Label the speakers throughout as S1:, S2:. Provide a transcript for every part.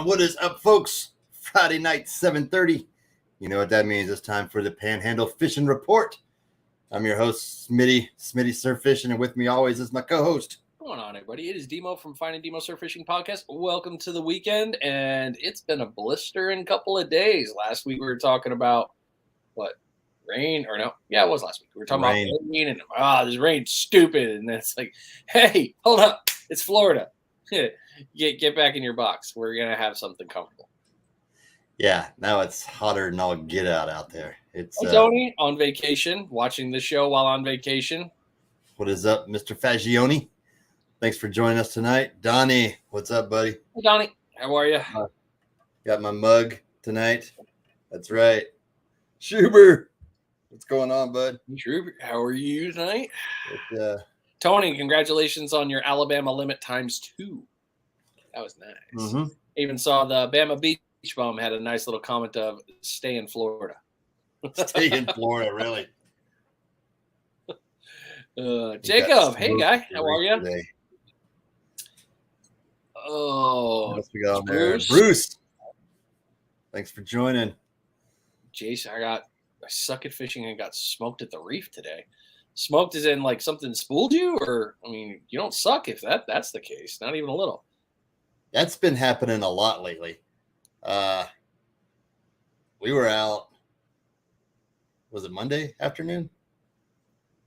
S1: What is up, folks? Friday night, 7:30. You know what that means. It's time for the Panhandle Fishing Report. I'm your host, Smitty Surf Fishing, and with me always is my co-host.
S2: What's going on, everybody? It is Demo from Finding Demo Surf Fishing Podcast. Welcome to the weekend, and it's been a blistering couple of days. Last week we were talking about rain, or no? Yeah, it was last week. We were talking about rain, and this rain's stupid, and then it's like, hey, hold up, it's Florida. Get back in your box. We're gonna have something comfortable.
S1: Yeah, now it's hotter than all get out there. It's
S2: Tony on vacation, watching the show while on vacation.
S1: What is up, Mr. Fagioni? Thanks for joining us tonight. Donnie, what's up, buddy?
S2: Hey, Donnie, how are you?
S1: Got my mug tonight. That's right. Schuber, what's going on, bud?
S2: Schuber, how are you tonight? Tony, congratulations on your Alabama limit ×2. That was nice.
S1: Mm-hmm.
S2: Even saw the Bama Beach Bum had a nice little comment of stay in Florida.
S1: Stay in Florida, really.
S2: Jacob, hey guy, how are you?
S1: Today.
S2: Oh,
S1: what else we got on there? Bruce, thanks for joining.
S2: Jason, I suck at fishing and got smoked at the reef today. Smoked as in like something spooled you, or I mean, you don't suck if that's the case. Not even a little.
S1: That's been happening a lot lately. We were out. Was it Monday afternoon?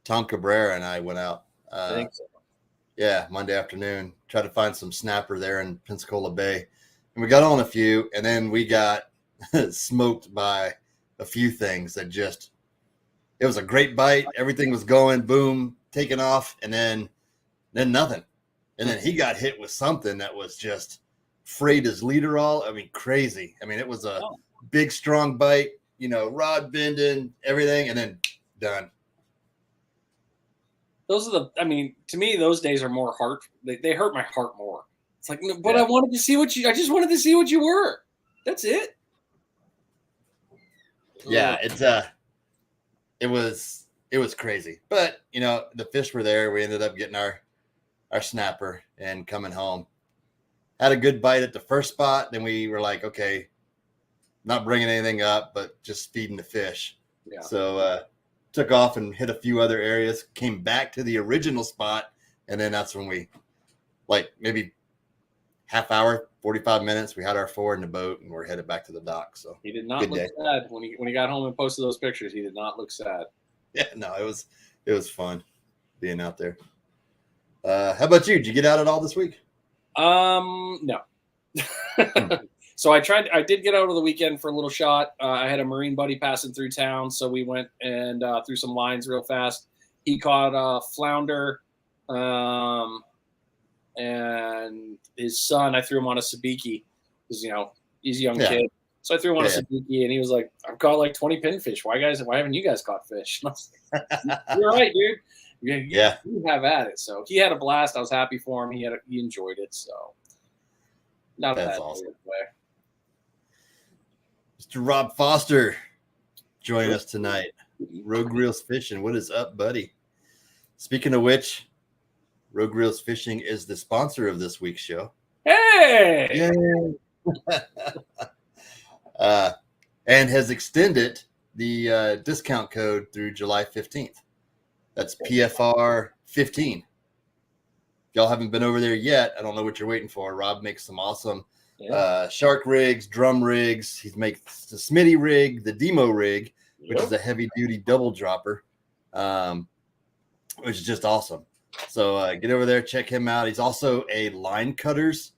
S1: Tom Cabrera and I went out.
S2: I think so.
S1: Yeah, Monday afternoon. Tried to find some snapper there in Pensacola Bay, and we got on a few, and then we got smoked by a few things that just. It was a great bite. Everything was going, boom, taking off, and then nothing. And then he got hit with something that was just frayed his leader all. I mean, crazy. I mean, it was a big, strong bite, rod bending, everything, and then done.
S2: To me, those days are more heart. They hurt my heart more. It's like, but yeah. I just wanted to see what you were. That's it.
S1: Yeah, It was crazy, but the fish were there. We ended up getting our snapper and coming home. Had a good bite at the first spot. Then we were like, okay, not bringing anything up, but just feeding the fish. Yeah. So took off and hit a few other areas. Came back to the original spot, and then that's when we, maybe half hour, 45 minutes. We had our four in the boat, and we're headed back to the dock. So
S2: he did not look sad when he got home and posted those pictures. He did not look sad.
S1: Yeah, no, it was fun being out there. How about you? Did you get out at all this week?
S2: No. So I did get out over the weekend for a little shot. I had a Marine buddy passing through town, so we went and threw some lines real fast. He caught a flounder. And his son, I threw him on a sabiki because, he's a young kid. So I threw him on a sabiki, and he was like, I've caught like 20 pinfish. Why haven't you guys caught fish? You're right, dude. You have at it. So he had a blast. I was happy for him. He enjoyed it. So not
S1: that's
S2: a bad
S1: awesome.
S2: Way.
S1: Mr. Rob Foster joining us tonight. Rogue Reels Fishing. What is up, buddy? Speaking of which, Rogue Reels Fishing is the sponsor of this week's show.
S2: Hey!
S1: And has extended the discount code through July 15th. That's PFR 15. If y'all haven't been over there yet, I don't know what you're waiting for. Rob makes some awesome shark rigs, drum rigs. He makes the Smitty rig, the Demo rig, which is a heavy-duty double dropper, which is just awesome. So get over there, check him out. He's also a line cutters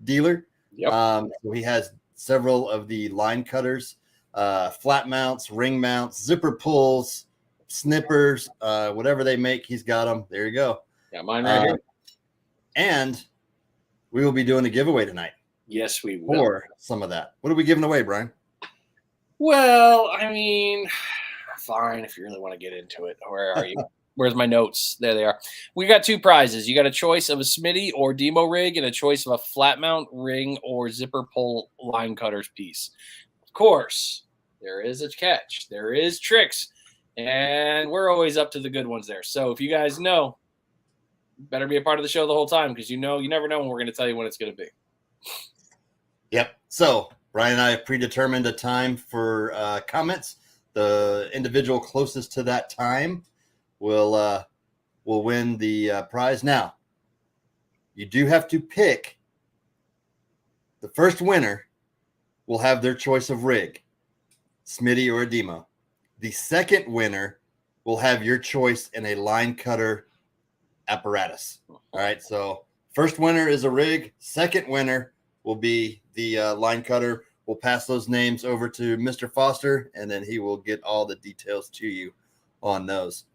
S1: dealer.
S2: Yep.
S1: So he has several of the line cutters, flat mounts, ring mounts, zipper pulls, snippers, whatever they make, he's got them. There you go.
S2: Yeah, mine right here.
S1: And we will be doing a giveaway tonight.
S2: Yes, we will.
S1: For some of that. What are we giving away, Brian?
S2: Well, I mean, fine, if you really want to get into it. Where are you? Where's my notes? There they are. We got two prizes. You got a choice of a Smitty or Demo rig and a choice of a flat mount, ring, or zipper pull line cutters piece. Of course, there is a catch. There is tricks. And we're always up to the good ones there. So if you guys know, better be a part of the show the whole time because you never know when we're going to tell you when it's going to be.
S1: Yep. So Brian and I have predetermined a time for comments. The individual closest to that time will win the prize. Now, you do have to pick. The first winner will have their choice of rig, Smitty or a demo. The second winner will have your choice in a line cutter apparatus. All right. So first winner is a rig. Second winner will be the line cutter. We'll pass those names over to Mr. Foster, and then he will get all the details to you on those.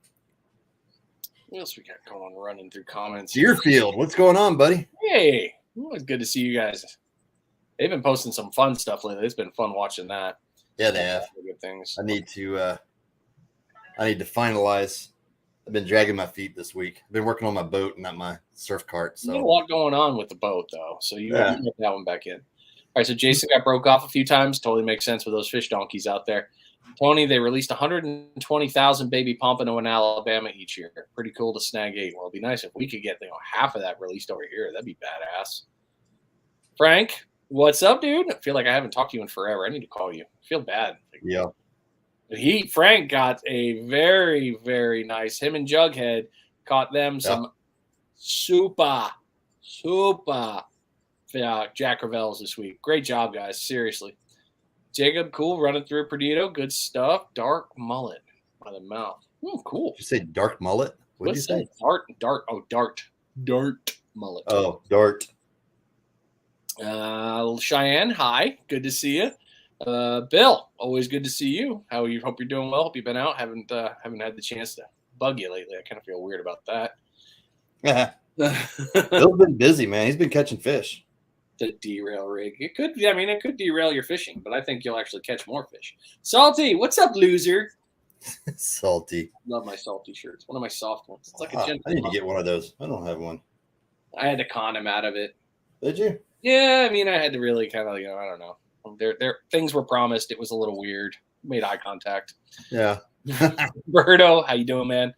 S2: What else we got going on running through comments?
S1: Deerfield, what's going on, buddy?
S2: Hey, always good to see you guys. They've been posting some fun stuff lately. It's been fun watching that.
S1: Yeah, they have.
S2: Good things.
S1: I need to finalize. I've been dragging my feet this week. I've been working on my boat and not my surf cart. So
S2: you got a lot going on with the boat, though. So you got that one back in. All right, so Jason got broke off a few times. Totally makes sense with those fish donkeys out there. Tony, they released 120,000 baby pompano in Alabama each year. Pretty cool to snag 8. Well, it'd be nice if we could get half of that released over here. That'd be badass. Frank, what's up, dude? I feel like I haven't talked to you in forever. I need to call you. I feel bad.
S1: Yeah.
S2: Frank got a very, very nice. Him and Jughead caught them some super Jack Revels this week. Great job, guys. Seriously. Jacob, cool. Running through Perdido. Good stuff. Dark mullet by the mouth. Cool.
S1: Did you say dark mullet? What did you say?
S2: Dart. Oh, dart mullet.
S1: Oh, dart.
S2: Cheyenne, hi. Good to see you. Bill, always good to see you. How you? Hope you're doing well. Hope you've been out. Haven't had the chance to bug you lately. I kind of feel weird about that.
S1: Bill's been busy, man. He's been catching fish.
S2: The derail rig. It could derail your fishing, but I think you'll actually catch more fish. Salty, what's up, loser?
S1: Salty.
S2: Love my salty shirts. One of my soft ones. It's like a gentle.
S1: I need to get one of those. I don't have one.
S2: I had to con him out of it.
S1: Did you?
S2: Yeah, I mean, I had to really kind of, I don't know. There things were promised. It was a little weird. Made eye contact.
S1: Yeah.
S2: Berto, how you doing, man?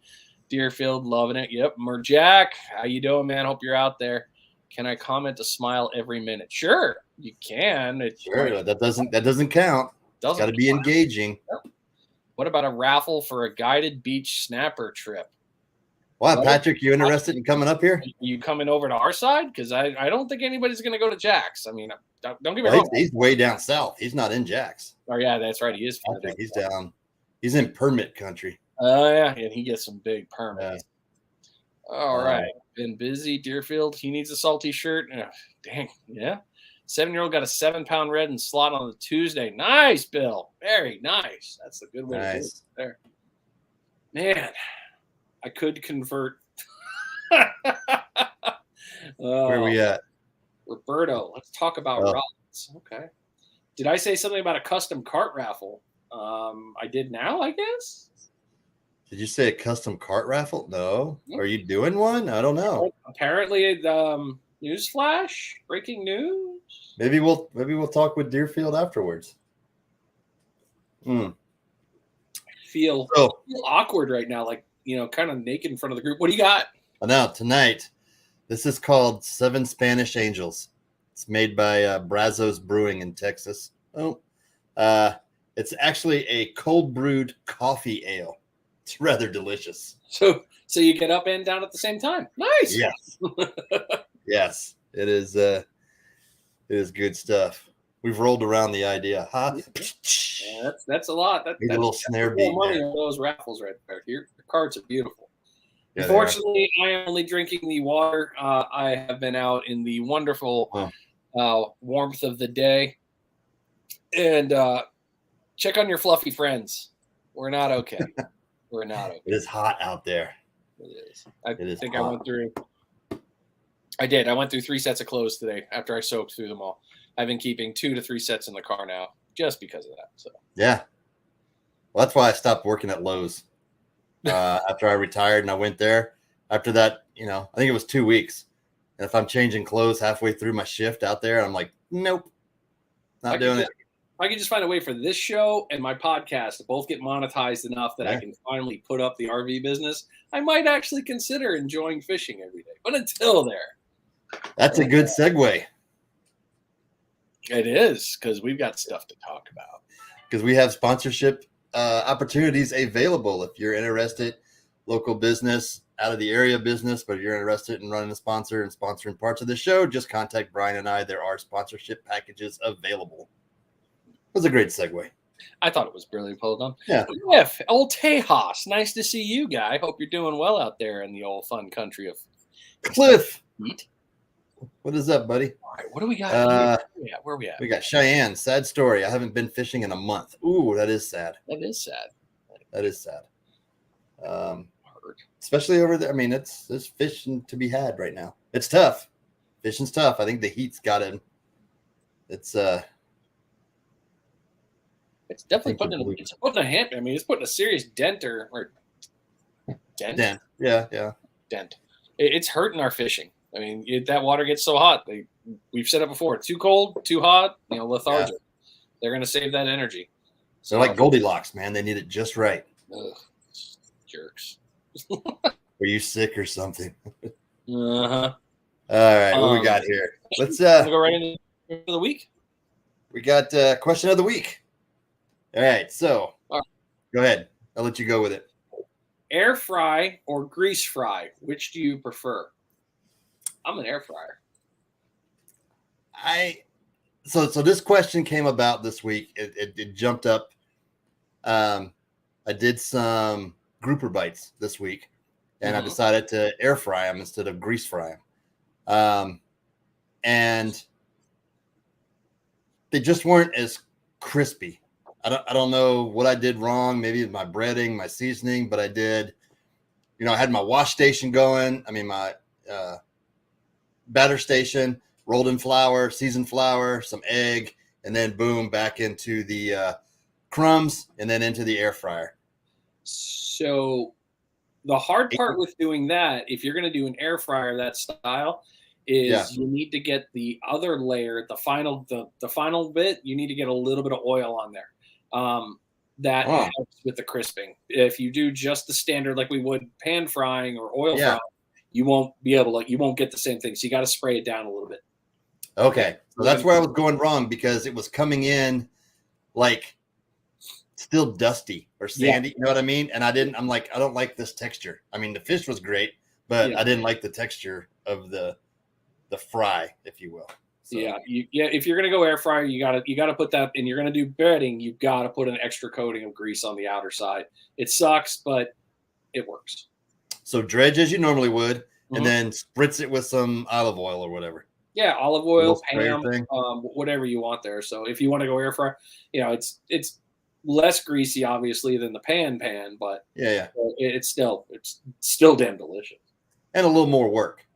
S2: Deerfield, loving it. Yep. Merjack, how you doing, man? Hope you're out there. Can I comment a smile every minute? Sure, you can.
S1: Sure, that doesn't count. It's got to be engaging.
S2: Yep. What about a raffle for a guided beach snapper trip?
S1: Wow, Patrick, you interested in coming up here?
S2: You coming over to our side? Because I don't think anybody's going to go to Jack's. I mean, don't get me wrong.
S1: He's way down south. He's not in Jack's.
S2: Oh, yeah, that's right. He is.
S1: Patrick, he's down. He's in permit country.
S2: Oh, yeah, and he gets some big permits.
S1: Yeah.
S2: All right. Been busy. Deerfield, he needs a salty shirt. Dang, yeah. 7-year-old got a 7-pound red and slot on the Tuesday. Nice, Bill. Very nice. That's a good way to do it there. Man, I could convert.
S1: Where are we at?
S2: Roberto, let's talk about rods. Okay. Did I say something about a custom cart raffle? I did now, I guess.
S1: Did you say a custom cart raffle? No. Are you doing one? I don't know.
S2: Apparently, newsflash, breaking news.
S1: Maybe we'll talk with Deerfield afterwards.
S2: I feel awkward right now, like kind of naked in front of the group. What do you got?
S1: Now tonight, this is called 7 Spanish Angels. It's made by Brazos Brewing in Texas. It's actually a cold brewed coffee ale. It's rather delicious.
S2: So you get up and down at the same time. Nice.
S1: Yes. Yes. It is good stuff. We've rolled around the idea. Huh?
S2: Yeah, that's a lot. That's
S1: a little snare beat.
S2: Money on those raffles right there. Your cards are beautiful. Yeah, unfortunately, I am only drinking the water. I have been out in the wonderful warmth of the day. And check on your fluffy friends. We're not okay. We're not okay.
S1: It is hot out there.
S2: It is. I think hot. I went through 3 sets of clothes today after I soaked through them all. I've been keeping 2 to 3 sets in the car now just because of that. So
S1: yeah. Well, that's why I stopped working at Lowe's after I retired, and I went there. After that, I think it was 2 weeks. And if I'm changing clothes halfway through my shift out there, I'm like, nope, not doing it.
S2: I can just find a way for this show and my podcast to both get monetized enough that I can finally put up the RV business. I might actually consider enjoying fishing every day. But until there.
S1: That's a good segue.
S2: It is, because we've got stuff to talk about.
S1: Because we have sponsorship opportunities available. If you're interested, local business, out of the area business, but if you're interested in running a sponsor and sponsoring parts of the show, just contact Brian and I. There are sponsorship packages available. It was a great segue.
S2: I thought it was brilliant pulled on.
S1: Yeah.
S2: Cliff, old Tejas, nice to see you, guy. Hope you're doing well out there in the old fun country of
S1: Cliff.
S2: Heat.
S1: What is up, buddy?
S2: All right, what do we got here? Where are we at?
S1: We got Cheyenne. Sad story. I haven't been fishing in a month. Ooh, that is sad.
S2: That is sad.
S1: That is sad. Especially over there. I mean, there's fishing to be had right now. It's tough. Fishing's tough. I think the heat's got him. It's
S2: definitely putting a hand. I mean, it's putting a serious dent.
S1: Dent. Yeah.
S2: Dent. It's hurting our fishing. I mean, that water gets so hot. We've said it before. Too cold, too hot. Lethargic. Yeah. They're going to save that energy.
S1: They're like Goldilocks, man. They need it just right.
S2: Ugh, jerks.
S1: Are you sick or something?
S2: Uh-huh.
S1: All right, what we got here? Let's
S2: go right into the week.
S1: We got question of the week. All right, so Go ahead. I'll let you go with it.
S2: Air fry or grease fry? Which do you prefer? I'm an air fryer.
S1: So this question came about this week. It jumped up. I did some grouper bites this week, and I decided to air fry them instead of grease fry them. And they just weren't as crispy. I don't know what I did wrong. Maybe my breading, my seasoning, but I did. I had my wash station going. I mean, my batter station, rolled in flour, seasoned flour, some egg, and then boom, back into the crumbs and then into the air fryer.
S2: So the hard part with doing that, if you're going to do an air fryer that style, is you need to get the other layer, the final bit, you need to get a little bit of oil on there. That helps with the crisping. If you do just the standard like we would pan frying or oil frying, you won't be able to, you won't get the same thing. So you got to spray it down a little bit.
S1: Okay. So that's where I was going wrong, because it was coming in like still dusty or sandy. You know what I mean? And I'm like, I don't like this texture. I mean, the fish was great, but I didn't like the texture of the fry, if you will. So.
S2: If you're gonna go air fryer, you gotta put that, and you're gonna do breading, you gotta put an extra coating of grease on the outer side. It sucks, but it works.
S1: So dredge as you normally would, and then spritz it with some olive oil or whatever.
S2: Yeah, olive oil, Pam, whatever you want there. So if you want to go air fryer, it's less greasy obviously than the pan, but it's still damn delicious.
S1: And a little more work.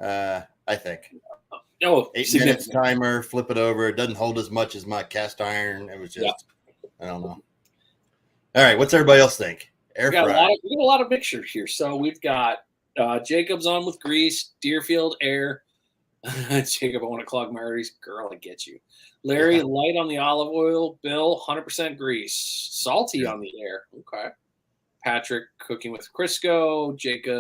S1: I think. 8 minutes timer, flip it over. It doesn't hold as much as my cast iron. It was just, I don't know. All right, what's everybody else think? Air fry.
S2: We got a lot of mixtures here. So we've got Jacob's on with grease, Deerfield air. Jacob, I want to clog my arteries. Girl, I get you. Larry, light on the olive oil. Bill, 100% grease. Salty on the air. Okay. Patrick, cooking with Crisco. Jacob,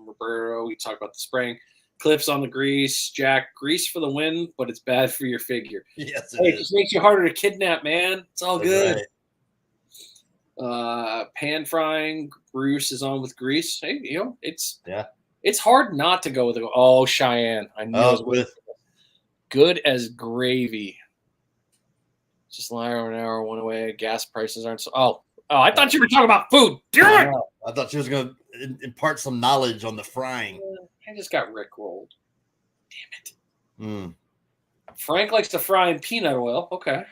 S2: Roberto, we talked about the spraying. Cliff's on the grease. Jack, grease for the win, but it's bad for your figure.
S1: Yes,
S2: it just makes you harder to kidnap, man. It's all good. Right. Pan frying. Bruce is on with grease. Hey, it's hard not to go with Cheyenne. I know it's good as gravy. Just lie over an hour one way. Gas prices aren't so. Oh, I thought you were talking about food. Damn it!
S1: I thought she was going to impart some knowledge on the frying.
S2: I just got rickrolled. Damn it. Frank likes to fry in peanut oil. Okay.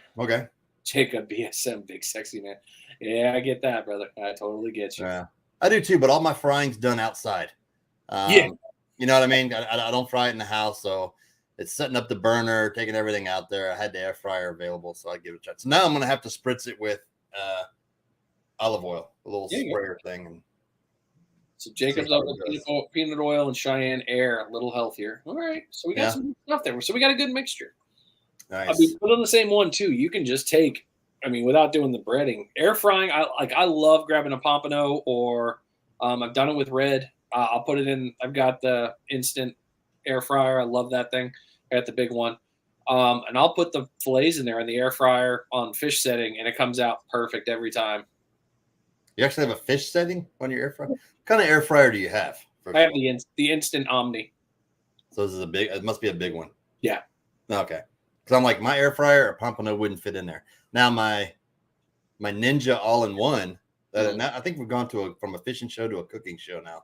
S2: Jacob, BSM, big sexy man. Yeah, I get that, brother. I totally get you.
S1: Yeah, I do too, but all my frying's done outside. You know what I mean? I don't fry it in the house, so it's setting up the burner, taking everything out there. I had the air fryer available, so I give it a shot. So now I'm going to have to spritz it with olive oil, a little sprayer thing. And
S2: so Jacob's up with peanut oil and Cheyenne air, a little healthier. All right, so we got some stuff there. So we got a good mixture.
S1: Nice.
S2: I mean, put on the same one too. You can just take, without doing the breading, air frying. I love grabbing a pompano, or I've done it with Red. I'll put it in. I've got the instant air fryer. I love that thing. I got the big one. And I'll put the fillets in there in the air fryer on fish setting, and it comes out perfect every time.
S1: You actually have a fish setting on your air fryer? What kind of air fryer do you have?
S2: I have the Instant Omni.
S1: So this is it must be a big one.
S2: Yeah.
S1: Okay. Because I'm like, my air fryer or Pompano wouldn't fit in there. Now my Ninja all-in-one, now I think we've gone from a fishing show to a cooking show now.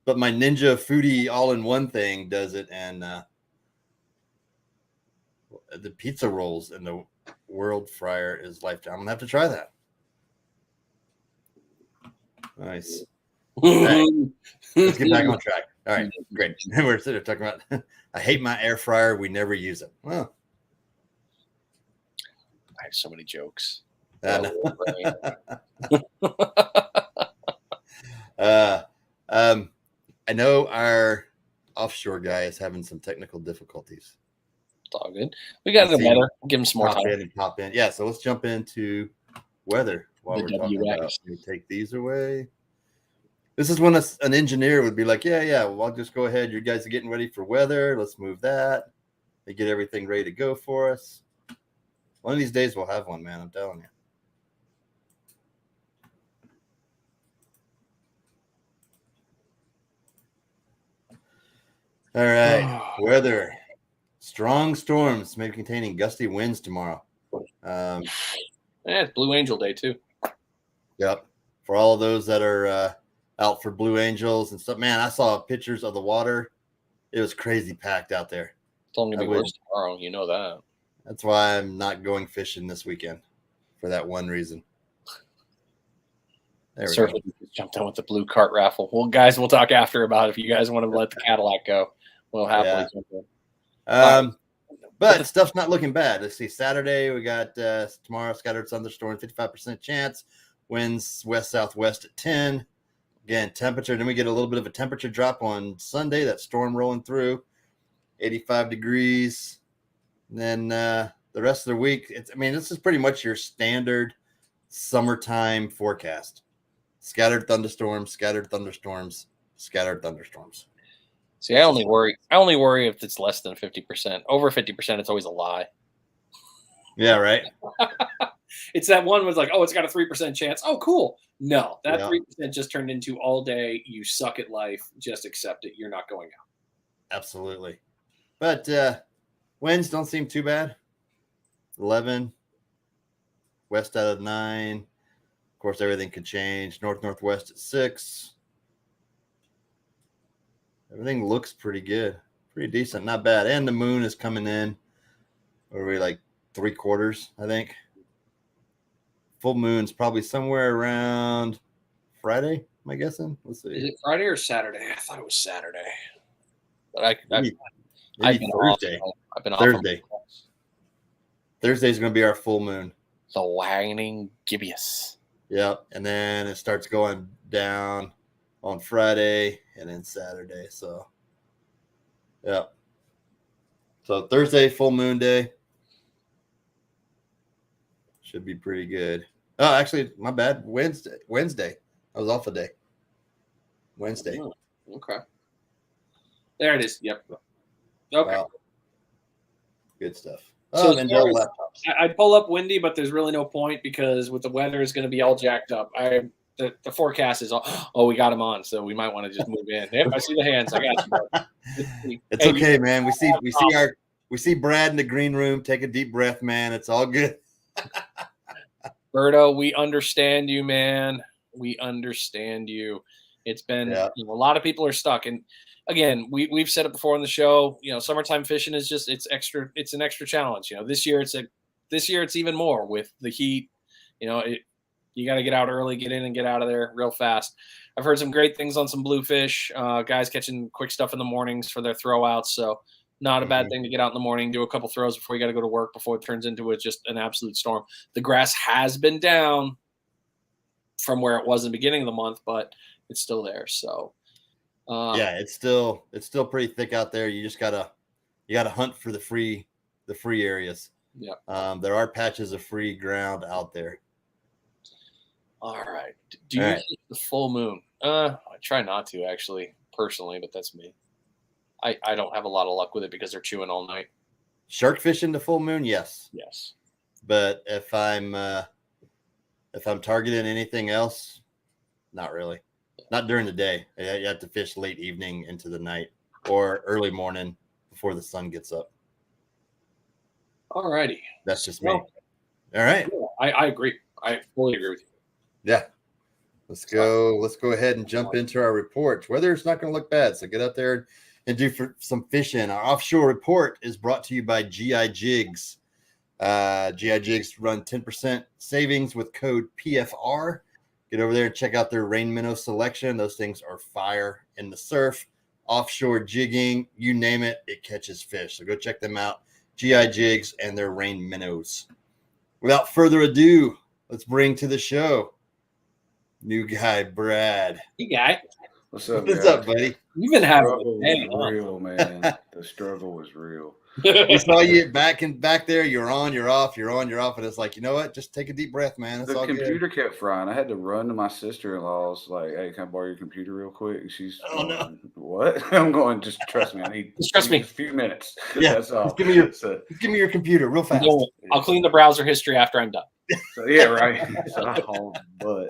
S1: But my Ninja Foodie all-in-one thing does it, and the pizza rolls in the World Fryer is lifetime. I'm gonna have to try that. Nice. All right. Let's get back on track. All right, great. We're sitting there talking about I hate my air fryer. We never use it. Well,
S2: I have so many jokes.
S1: I know our offshore guy is having some technical difficulties.
S2: It's all good. We got the weather. Give him some more time.
S1: Pop in. Yeah, so let's jump into weather while we're talking about. Let me take these away. This is when an engineer would be like, yeah, well, I'll just go ahead. You guys are getting ready for weather. Let's move that. They get everything ready to go for us. One of these days we'll have one, man. I'm telling you. All right, weather. Strong storms, maybe containing gusty winds tomorrow.
S2: It's Blue Angel Day too.
S1: Yep. For all of those that are out for Blue Angels and stuff, man, I saw pictures of the water. It was crazy packed out there.
S2: It's only gonna be worse tomorrow. You know that.
S1: That's why I'm not going fishing this weekend, for that one reason.
S2: There we go. Jumped on with the blue cart raffle. Well, guys, we'll talk after about it. If you guys want to let the Cadillac go, we'll happily jump in.
S1: But stuff's not looking bad. Let's see. Saturday, we got tomorrow, scattered thunderstorm, 55% chance. Winds west-southwest at 10. Again, temperature. Then we get a little bit of a temperature drop on Sunday. That storm rolling through, 85 degrees. And then the rest of the week, this is pretty much your standard summertime forecast. Scattered thunderstorms, scattered thunderstorms, scattered thunderstorms.
S2: See, I only worry if it's less than 50%. Over 50%, it's always a lie.
S1: Yeah, right.
S2: It's that one was like, oh, it's got a 3% chance. Oh, cool. No, that 3% just turned into all day. You suck at life. Just accept it. You're not going out.
S1: Absolutely. But winds don't seem too bad. 11, west out of 9. Of course, everything could change. Northwest at 6. Everything looks pretty good. Pretty decent. Not bad. And the moon is coming in. What are we, like 3/4, I think? Full moon's probably somewhere around Friday, am I guessing? Let's see.
S2: Is it Friday or Saturday? I thought it was Saturday. But
S1: maybe Thursday.
S2: I've been
S1: Thursday. Thursday's going to be our full moon.
S2: The waning gibbous.
S1: Yep. And then it starts going down on Friday and then Saturday. So, yeah. So Thursday, full moon day. Should be pretty good. Oh, actually, my bad. Wednesday. I was off a day. Wednesday.
S2: Oh, okay. There it is. Yep. Okay. Wow.
S1: Good stuff.
S2: So I'd pull up windy, but there's really no point because with the weather is going to be all jacked up. The forecast is we got him on, so we might want to just move in. Yep, I see the hands. I got
S1: you. It's okay, man. We see Brad in the green room. Take a deep breath, man. It's all good.
S2: Berto, we understand you, man. We understand you. It's been a lot of people are stuck, and again, we've said it before on the show. Summertime fishing is just it's an extra challenge. This year it's even more with the heat. You got to get out early, get in and get out of there real fast. I've heard some great things on some bluefish, guys catching quick stuff in the mornings for their throwouts. So not a bad thing to get out in the morning, do a couple throws before you got to go to work before it turns into just an absolute storm. The grass has been down from where it was in the beginning of the month, but it's still there. So
S1: it's still pretty thick out there. You just gotta hunt for the free areas.
S2: Yeah.
S1: There are patches of free ground out there.
S2: All right. Do you hit the full moon? I try not to actually, personally, but that's me. I don't have a lot of luck with it because they're chewing all night.
S1: Shark fishing the full moon, yes.
S2: Yes.
S1: But if I'm targeting anything else, not really. Not during the day. You have to fish late evening into the night or early morning before the sun gets up.
S2: All righty.
S1: That's just me. All right.
S2: I agree. I fully agree with you.
S1: Yeah. Let's go ahead and jump into our report. Weather's not going to look bad, so get out there and do some fishing. Our offshore report is brought to you by GI Jigs. GI Jigs run 10% savings with code PFR. Get over there and check out their rain minnow selection. Those things are fire in the surf, offshore jigging, you name it, it catches fish. So go check them out, GI Jigs and their rain minnows. Without further ado, let's bring to the show new guy, Brad.
S2: Hey, guy.
S3: What's up,
S1: What's up, buddy?
S2: You've been having
S3: real, man. The struggle was real.
S1: We saw you back there. You're on, you're off, you're on, you're off. And it's like, you know what? Just take a deep breath, man. It's
S3: the
S1: all
S3: computer
S1: good.
S3: kept frying. I had to run to my sister-in-law's, like, hey, can I borrow your computer real quick? And she's
S1: no.
S3: What? I'm going, just trust me. I need a few minutes.
S1: Yeah.
S3: That's all.
S1: Just give me your computer real fast.
S2: I'll clean the browser history after I'm done.
S3: So, yeah, right. So, but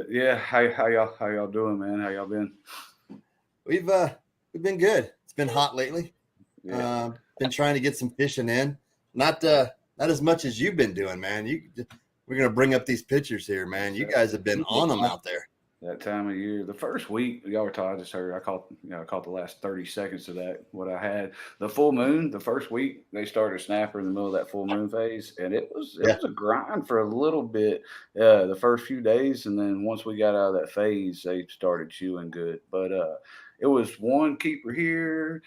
S3: yeah, how y'all doing, man? How y'all been?
S1: We've been good. It's been hot lately.
S3: Yeah.
S1: Been trying to get some fishing in. Not as much as you've been doing, man. We're gonna bring up these pictures here, man. You guys have been on them out there.
S3: That time of year, the first week, y'all were talking. I just heard. I caught the last 30 seconds of that. What I had, the full moon. The first week, they started snapper in the middle of that full moon phase, and it was a grind for a little bit. The first few days, and then once we got out of that phase, they started chewing good. But it was one keeper here,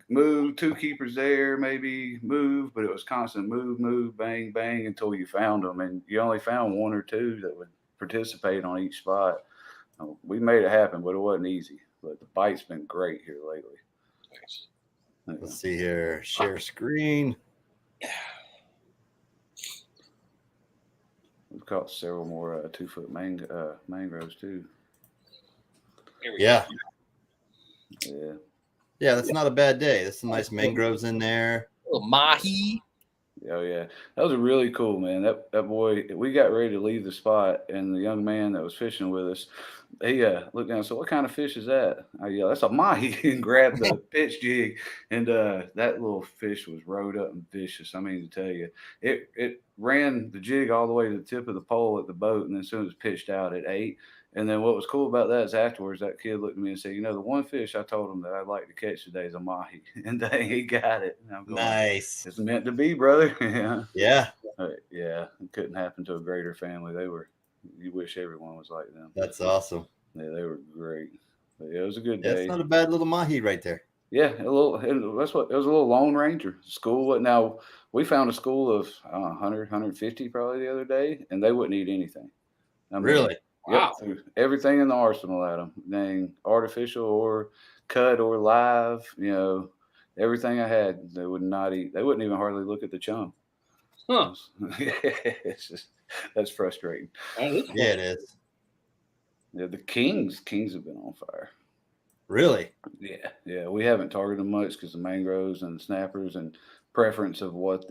S3: move, two keepers there, maybe move, but it was constant move, bang, bang until you found them, and you only found one or two that would participate on each spot. We made it happen, but it wasn't easy. But the bite's been great here lately.
S1: Let's see here. Share screen.
S3: We've caught several more 2-foot mangroves too.
S1: Yeah.
S3: Yeah,
S1: that's not a bad day. There's some nice mangroves in there.
S2: A little mahi.
S3: Oh yeah, that was really cool, man. That boy, we got ready to leave the spot, and the young man that was fishing with us, he looked down and said, "What kind of fish is that?" I yelled, "That's a mahi," and grabbed the pitch jig, and that little fish was rode up and vicious. I mean to tell you, it ran the jig all the way to the tip of the pole at the boat, and then as soon as it was pitched out, it ate. And then what was cool about that is afterwards, that kid looked at me and said, the one fish I told him that I'd like to catch today is a mahi. And he got it. And I'm going,
S1: nice.
S3: It's meant to be, brother.
S1: Yeah.
S3: Yeah. It couldn't happen to a greater family. You wish everyone was like them.
S1: That's awesome.
S3: Yeah, they were great. But yeah, it was a good day.
S1: That's not a bad little mahi right there.
S3: Yeah, it was a little Lone Ranger school. Now, we found a school of 100, 150 probably the other day, and they wouldn't eat anything.
S1: Really?
S3: Wow. Yep, everything in the arsenal at them. Dang, artificial or cut or live, everything I had, they would not eat. They wouldn't even hardly look at the chum.
S2: Huh.
S3: That's frustrating.
S1: Yeah, it is.
S3: Yeah, the Kings have been on fire.
S1: Really?
S3: Yeah. We haven't targeted them much because the mangroves and the snappers and preference of what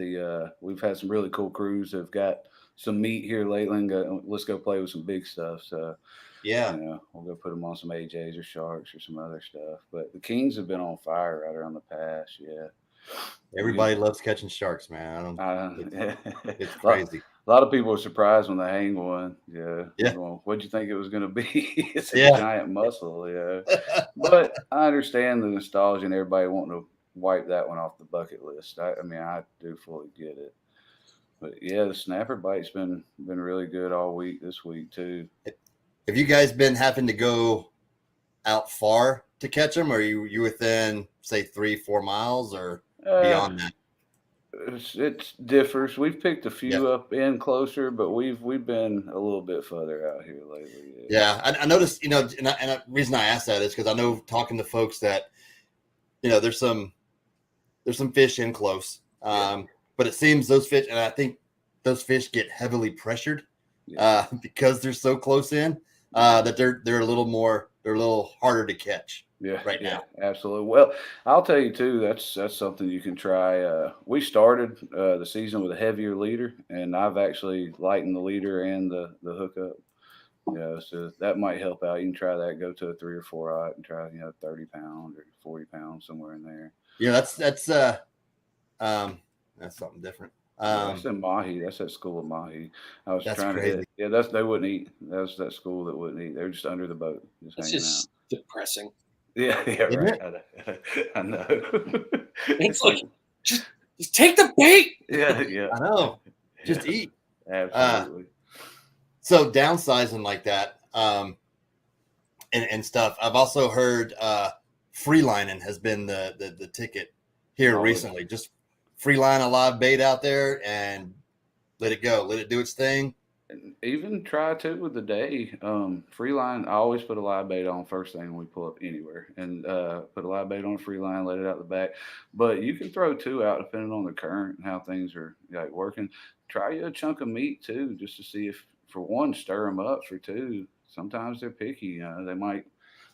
S3: we've had some really cool crews that have got some meat here lately and let's go play with some big stuff. So
S1: yeah,
S3: we'll go put them on some AJs or sharks or some other stuff. But the Kings have been on fire right around the pass. Yeah.
S1: Everybody loves catching sharks, man. It's crazy.
S3: A lot of people are surprised when they hang one. Yeah. Going, what'd you think it was going to be? It's a giant muscle. Yeah. But I understand the nostalgia and everybody wanting to wipe that one off the bucket list. I do fully get it. But yeah, the snapper bite's been really good all week this week too.
S1: Have you guys been having to go out far to catch them, or are you within say 3-4 miles or beyond that?
S3: It differs. We've picked a few up in closer, but we've been a little bit further out here lately.
S1: Yeah, I noticed. And the reason I asked that is because I know talking to folks that there's some fish in close. But it seems those fish, and I think those fish get heavily pressured because they're so close in that they're a little harder to catch.
S3: Yeah,
S1: right
S3: yeah,
S1: now.
S3: absolutely. Well, I'll tell you too. That's something you can try. We started the season with a heavier leader, and I've actually lightened the leader and the hookup. So that might help out. You can try that. Go to a 3 or 4 aught and try 30 pound or 40 pounds somewhere in there.
S1: Yeah, that's something different.
S3: Yeah, that's in Mahi. That's that school of Mahi. I was
S1: That's
S3: trying to hit.
S1: crazy.
S3: Yeah, they wouldn't eat. That's that school that wouldn't eat. They're just under the boat, just
S2: It's
S3: hanging out.
S2: just depressing.
S3: Yeah, yeah,
S1: Isn't
S3: right.
S1: it?
S3: I know.
S2: It's like just take the bait.
S3: Yeah, yeah.
S1: I know. Just
S3: Yeah,
S1: eat.
S3: absolutely.
S1: So downsizing like that, and stuff. I've also heard freelining has been the ticket here
S3: Oh,
S1: recently. Just freeline a live bait out there and let it go. Let it do its thing.
S3: and even try to with the day. Free line, I always put a live bait on first thing we pull up anywhere, and put a live bait on a free line, let it out the back. But you can throw 2 out depending on the current and how things are like working. Try you a chunk of meat too, just to see if, for one, stir them up. For two, sometimes they're picky. They might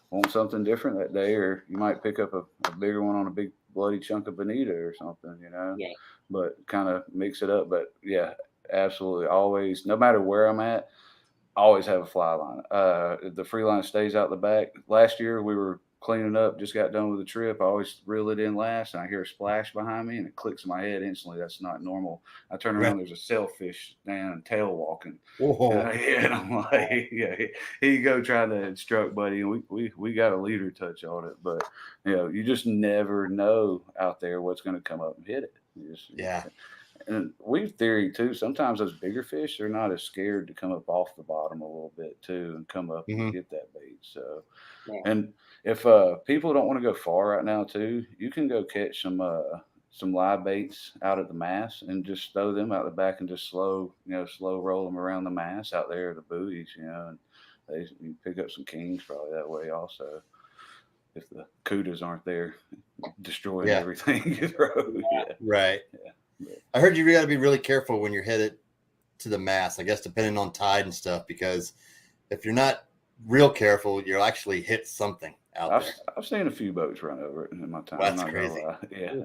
S3: want something different that day, or you might pick up a bigger one on a big bloody chunk of bonita or something.
S2: Yeah.
S3: But kind of mix it up. But yeah, absolutely. Always, no matter where I'm at, always have a fly line. The free line stays out the back. Last year we were cleaning up, just got done with the trip. I always reel it in last, and I hear a splash behind me, and it clicks in my head instantly. That's not normal. I turn
S1: Right.
S3: around, there's a sailfish down tail walking.
S1: Whoa.
S3: And I'm like, yeah, here you go, trying to instruct, buddy. And we got a leader touch on it, but you just never know out there what's going to come up and hit it.
S1: Yeah.
S3: And we've theory too. Sometimes those bigger fish, they're not as scared to come up off the bottom a little bit too and come up and get that bait. So,
S2: Yeah.
S3: and if people don't want to go far right now too, you can go catch some live baits out at the mast and just throw them out the back and just slow roll them around the mast out there, the buoys, and you pick up some kings probably that way also. If the kudas aren't there destroying everything you throw. Yeah.
S1: Right.
S3: Yeah.
S1: I heard you got to be really careful when you're headed to the mast, I guess, depending on tide and stuff, because if you're not real careful, you'll actually hit something out there.
S3: I've seen a few boats run over it in my time.
S1: Well,
S3: I'm
S1: that's
S3: not gonna
S1: crazy.
S3: lie. Yeah,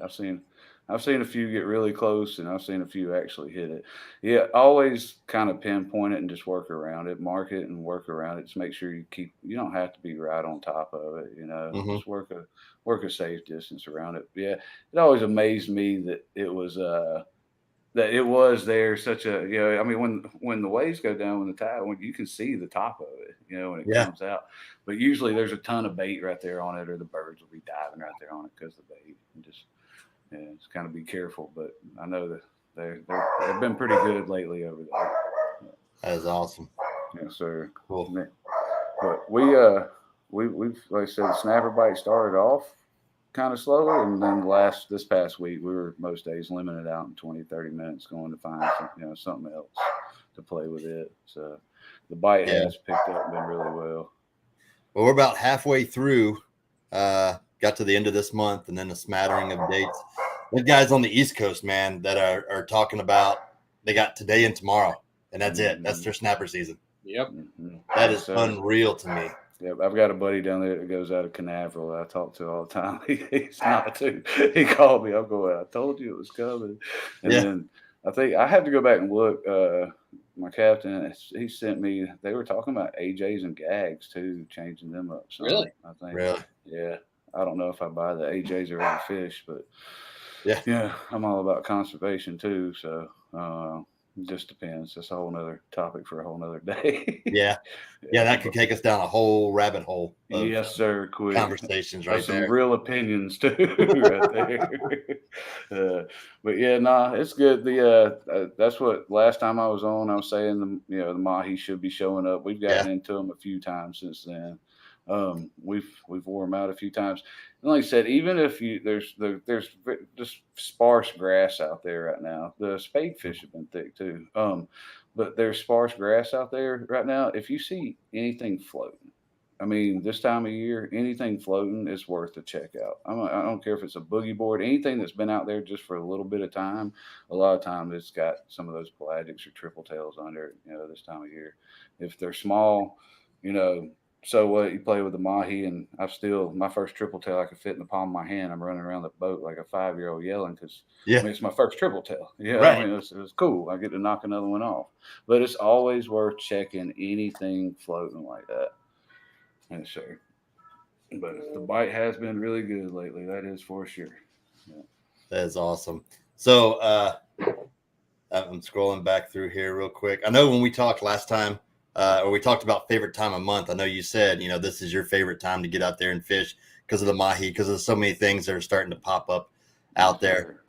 S3: I've seen a few get really close, and I've seen a few actually hit it. Yeah, always kind of pinpoint it and just work around it, mark it and work around it. Just make sure you don't have to be right on top of it. Just work a safe distance around it. Yeah, it always amazed me that it was there such a I mean when the waves go down, when the tide, when you can see the top of it when it comes out, but usually there's a ton of bait right there on it, or the birds will be diving right there on it because of the bait, and just kind of be careful. But I know that they've been pretty good lately over there.
S1: That is awesome.
S3: Yes, sir.
S1: Cool.
S3: But we've like I said, the snapper bite started off kind of slower, and then this past week we were most days limited out in 20-30 minutes going to find something else to play with it. So the bite has picked up and been really well.
S1: Well, we're about halfway through, got to the end of this month, and then a smattering of dates. There's guys on the East Coast, man, that are talking about they got today and tomorrow, and that's it. That's their snapper season.
S2: Yep.
S1: That is unreal to me.
S3: Yeah, I've got a buddy down there that goes out of Canaveral that I talk to all the time. He's not too. He called me. I'm going, I told you it was coming. And then I think I have to go back and look. My captain, he sent me, they were talking about AJs and gags too, changing them up. So
S2: Really?
S3: I think.
S1: Really?
S3: Yeah. I don't know if I buy the AJs or other fish, but
S1: yeah,
S3: I'm all about conservation too. So it just depends. That's a whole nother topic for a whole nother day.
S1: Yeah, that could take us down a whole rabbit hole.
S3: Yes, sir. Quick
S1: conversations right
S3: some
S1: there.
S3: real opinions too, right there. But yeah, it's good. That's what last time I was on, I was saying the mahi should be showing up. We've gotten into them a few times since then. We've wore them out a few times. And like I said, even if there's just sparse grass out there right now. The spade fish have been thick too. But there's sparse grass out there right now. If you see anything floating, I mean, this time of year, anything floating is worth a check out. I don't care if it's a boogie board, anything that's been out there just for a little bit of time. A lot of times it's got some of those pelagics or triple tails under it, this time of year. If they're small, so what? You play with the mahi, and my first triple tail I could fit in the palm of my hand. I'm running around the boat like a 5-year-old yelling because it's my first triple tail. Yeah,
S1: right.
S3: I mean, it was cool. I get to knock another one off, but it's always worth checking anything floating like that. And sure, but the bite has been really good lately. That is for sure. Yeah.
S1: That is awesome. So I'm scrolling back through here real quick. I know when we talked last time. Or we talked about favorite time of month. I know you said, this is your favorite time to get out there and fish because of the mahi, because of so many things that are starting to pop up out there.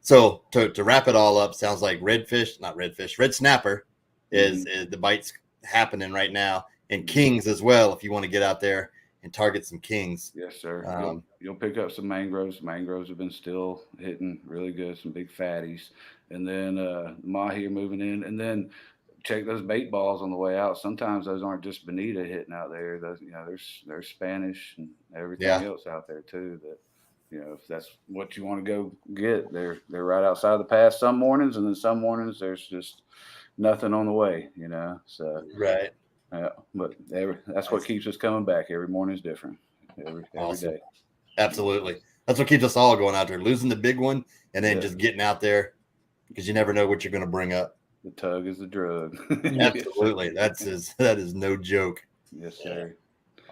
S1: So to wrap it all up, sounds like red snapper is the bites happening right now, and kings as well. If you want to get out there and target some kings.
S3: Yes, sir. You'll pick up some mangroves. Mangroves have been still hitting really good, some big fatties. And then mahi are moving in, and then check those bait balls on the way out. Sometimes those aren't just bonita hitting out there. Those, there's Spanish and everything else out there too. That, if that's what you want to go get, they're right outside the pass some mornings, and then some mornings there's just nothing on the way. So
S1: right.
S3: Yeah, but that's what keeps us coming back. Every morning is different. Every day.
S1: Absolutely, that's what keeps us all going out there, losing the big one, and then just getting out there because you never know what you're going to bring up.
S3: The tug is the drug.
S1: Absolutely. That is no joke.
S3: Yes, sir.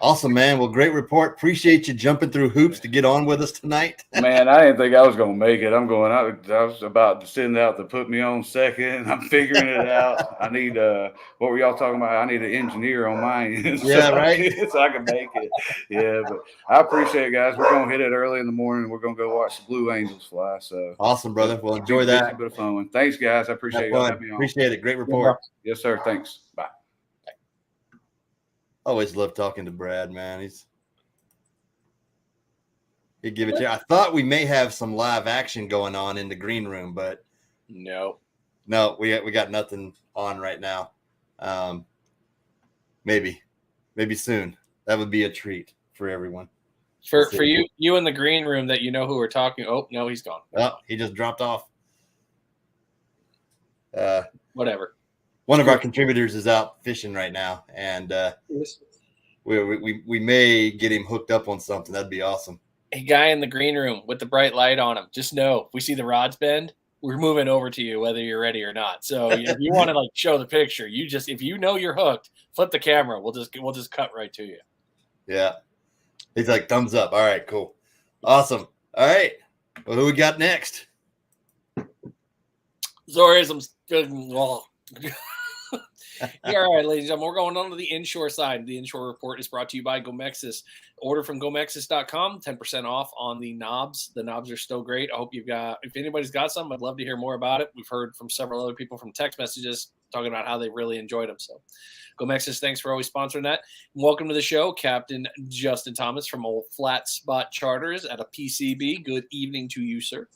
S1: Awesome, man. Well, great report. Appreciate you jumping through hoops to get on with us tonight.
S3: Man, I didn't think I was going to make it. I'm going out. I was about to send out to put me on second. I'm figuring it out. I need what were y'all talking about? I need an engineer on mine.
S1: Right.
S3: So I can make it. Yeah, but I appreciate it, guys. We're going to hit it early in the morning. We're going to go watch the Blue Angels fly. So
S1: awesome, brother. Well, enjoy that.
S3: A bit of fun. Thanks, guys. I appreciate y'all having me on.
S1: Appreciate it. Great report.
S3: Yes, sir. Thanks. Bye.
S1: Always love talking to Brad, man. He'd give it to you. I thought we may have some live action going on in the green room, but
S2: no,
S1: we got nothing on right now. Maybe soon. That would be a treat for everyone.
S2: For you in the green room that who we're talking. Oh no, he's gone.
S1: Oh, he just dropped off.
S2: Whatever.
S1: One of our contributors is out fishing right now, and we may get him hooked up on something. That'd be awesome.
S2: A guy in the green room with the bright light on him. Just know, if we see the rods bend, we're moving over to you, whether you're ready or not. So if you want to show the picture, if you're hooked, flip the camera. We'll just cut right to you.
S1: Yeah, he's like thumbs up. All right, cool, awesome. All right, well, who we got next?
S2: Sorry, I'm Yeah, all right, ladies and gentlemen, we're going on to the inshore side. The inshore report is brought to you by Gomexis. Order from Gomexis.com, 10% off on the knobs. The knobs are still great. I hope if anybody's got some, I'd love to hear more about it. We've heard from several other people from text messages talking about how they really enjoyed them. So Gomexis, thanks for always sponsoring that. And welcome to the show, Captain Justin Thomas from Old Flat Spot Charters at a PCB. Good evening to you, sir.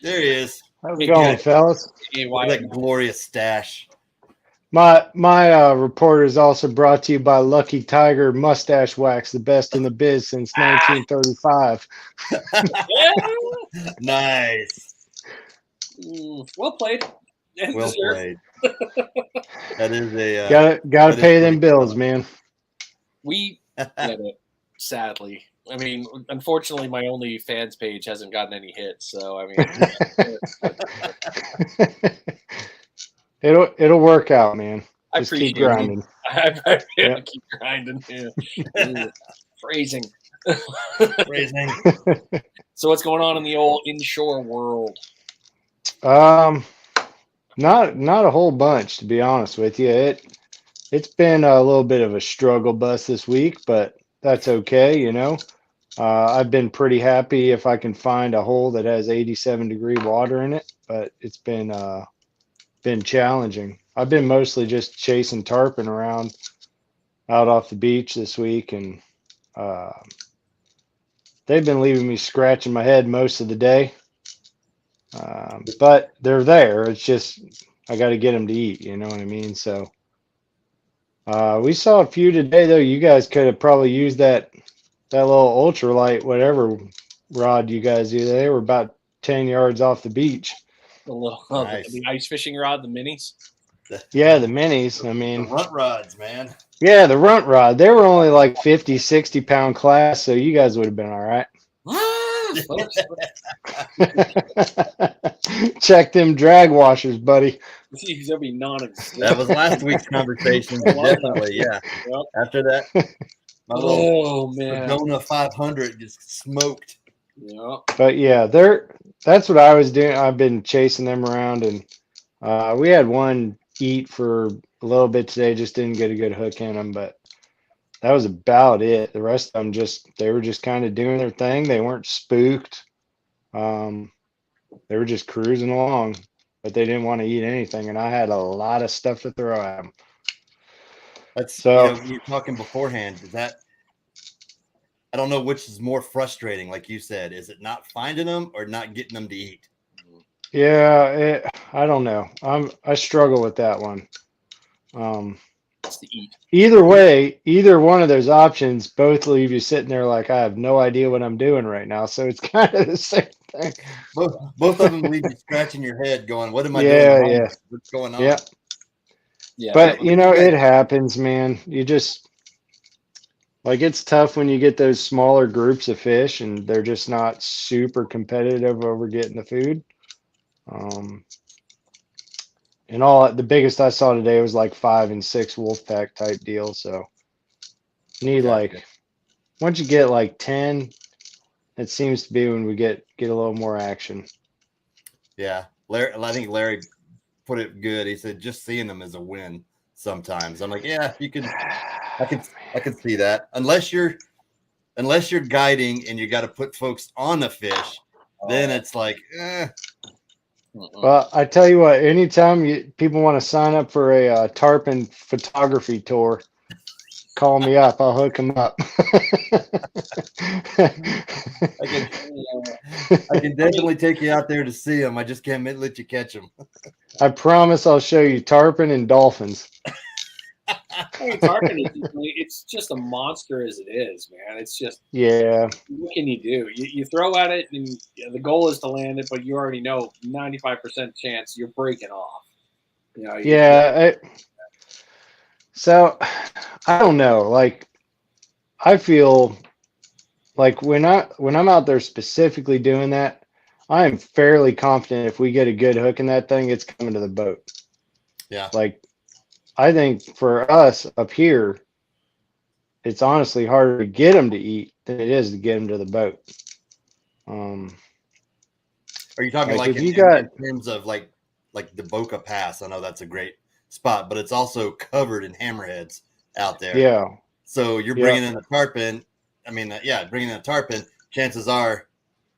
S1: There he is.
S4: How's it going, fellas?
S1: Look at that glorious stash.
S4: My report is also brought to you by Lucky Tiger Mustache Wax, the best in the biz since 1935.
S1: Nice.
S2: Well played.
S1: Well played. That is a
S4: gotta pay them bills, man.
S2: We get it, sadly. I mean, unfortunately, my OnlyFans page hasn't gotten any hits, so I mean.
S4: It'll work out, man.
S2: Just
S4: keep grinding.
S2: I keep grinding. Yeah. Phrasing. So what's going on in the old inshore world?
S4: Not a whole bunch, to be honest with you. It's been a little bit of a struggle bus this week, but that's okay, I've been pretty happy if I can find a hole that has 87-degree water in it, but it's been challenging. I've been mostly just chasing tarpon around out off the beach this week, and they've been leaving me scratching my head most of the day. But they're there. It's just I got to get them to eat. You know what I mean? So we saw a few today, though. You guys could have probably used that little ultralight, whatever rod you guys do. They were about 10 yards off the beach.
S2: The ice fishing rod, the minis.
S4: Yeah, the minis. I
S1: The
S4: mean,
S1: runt rods, man.
S4: yeah, the runt rod. They were only like 50, 60-pound class, so you guys would have been all right. Check them drag washers, buddy.
S2: They'll be non-existent.
S1: That was last week's conversation. But definitely, yeah.
S2: Yep.
S1: After that, my little
S2: man.
S1: Sedona 500 just smoked.
S2: Yeah.
S4: But yeah, that's what I was doing. I've been chasing them around, and we had one eat for a little bit today. Just didn't get a good hook in them, but that was about it. The rest of them they were just kind of doing their thing. They weren't spooked. They were just cruising along, but they didn't want to eat anything, and I had a lot of stuff to throw at them.
S1: That's
S4: So
S1: you're talking beforehand. Is that I don't know which is more frustrating, like you said. Is it not finding them or not getting them to eat?
S4: yeah, I don't know. I struggle with that one.
S2: It's to eat.
S4: Either way, either one of those options both leave you sitting there like I have no idea what I'm doing right now. So it's kind of the same thing.
S1: Both of them leave you scratching your head, going, "What am I
S4: Yeah,
S1: doing?
S4: yeah.
S1: What's going on?"
S4: Yeah.
S2: Yeah.
S4: But it happens, man. You just like it's tough when you get those smaller groups of fish and they're just not super competitive over getting the food. And the biggest I saw today was like 5 and 6 wolf pack type deal. So you need once you get like 10, it seems to be when we get a little more action.
S1: Yeah, I think Larry put it good. He said just seeing them is a win sometimes. I'm like, yeah, you can. I can see that. Unless you're guiding and you got to put folks on the fish, then it's like,
S4: Well, I tell you what, anytime people want to sign up for a tarpon photography tour, call me up. I'll hook them up.
S1: I can definitely take you out there to see them. I just can't let you catch them.
S4: I promise I'll show you tarpon and dolphins.
S2: Tarpon it's just a monster as it is, man. It's just what can you do? You throw at it, and the goal is to land it, but you already know 95% chance you're breaking off.
S4: So I don't know. Like I feel like when I'm out there specifically doing that, I am fairly confident if we get a good hook in that thing, it's coming to the boat.
S1: Yeah.
S4: Like I think for us up here, it's honestly harder to get them to eat than it is to get them to the boat.
S1: Are you talking like in terms of like the Boca Pass? I know that's a great spot, but it's also covered in hammerheads out there.
S4: Yeah.
S1: So you're bringing in a tarpon. I mean, bringing in a tarpon, chances are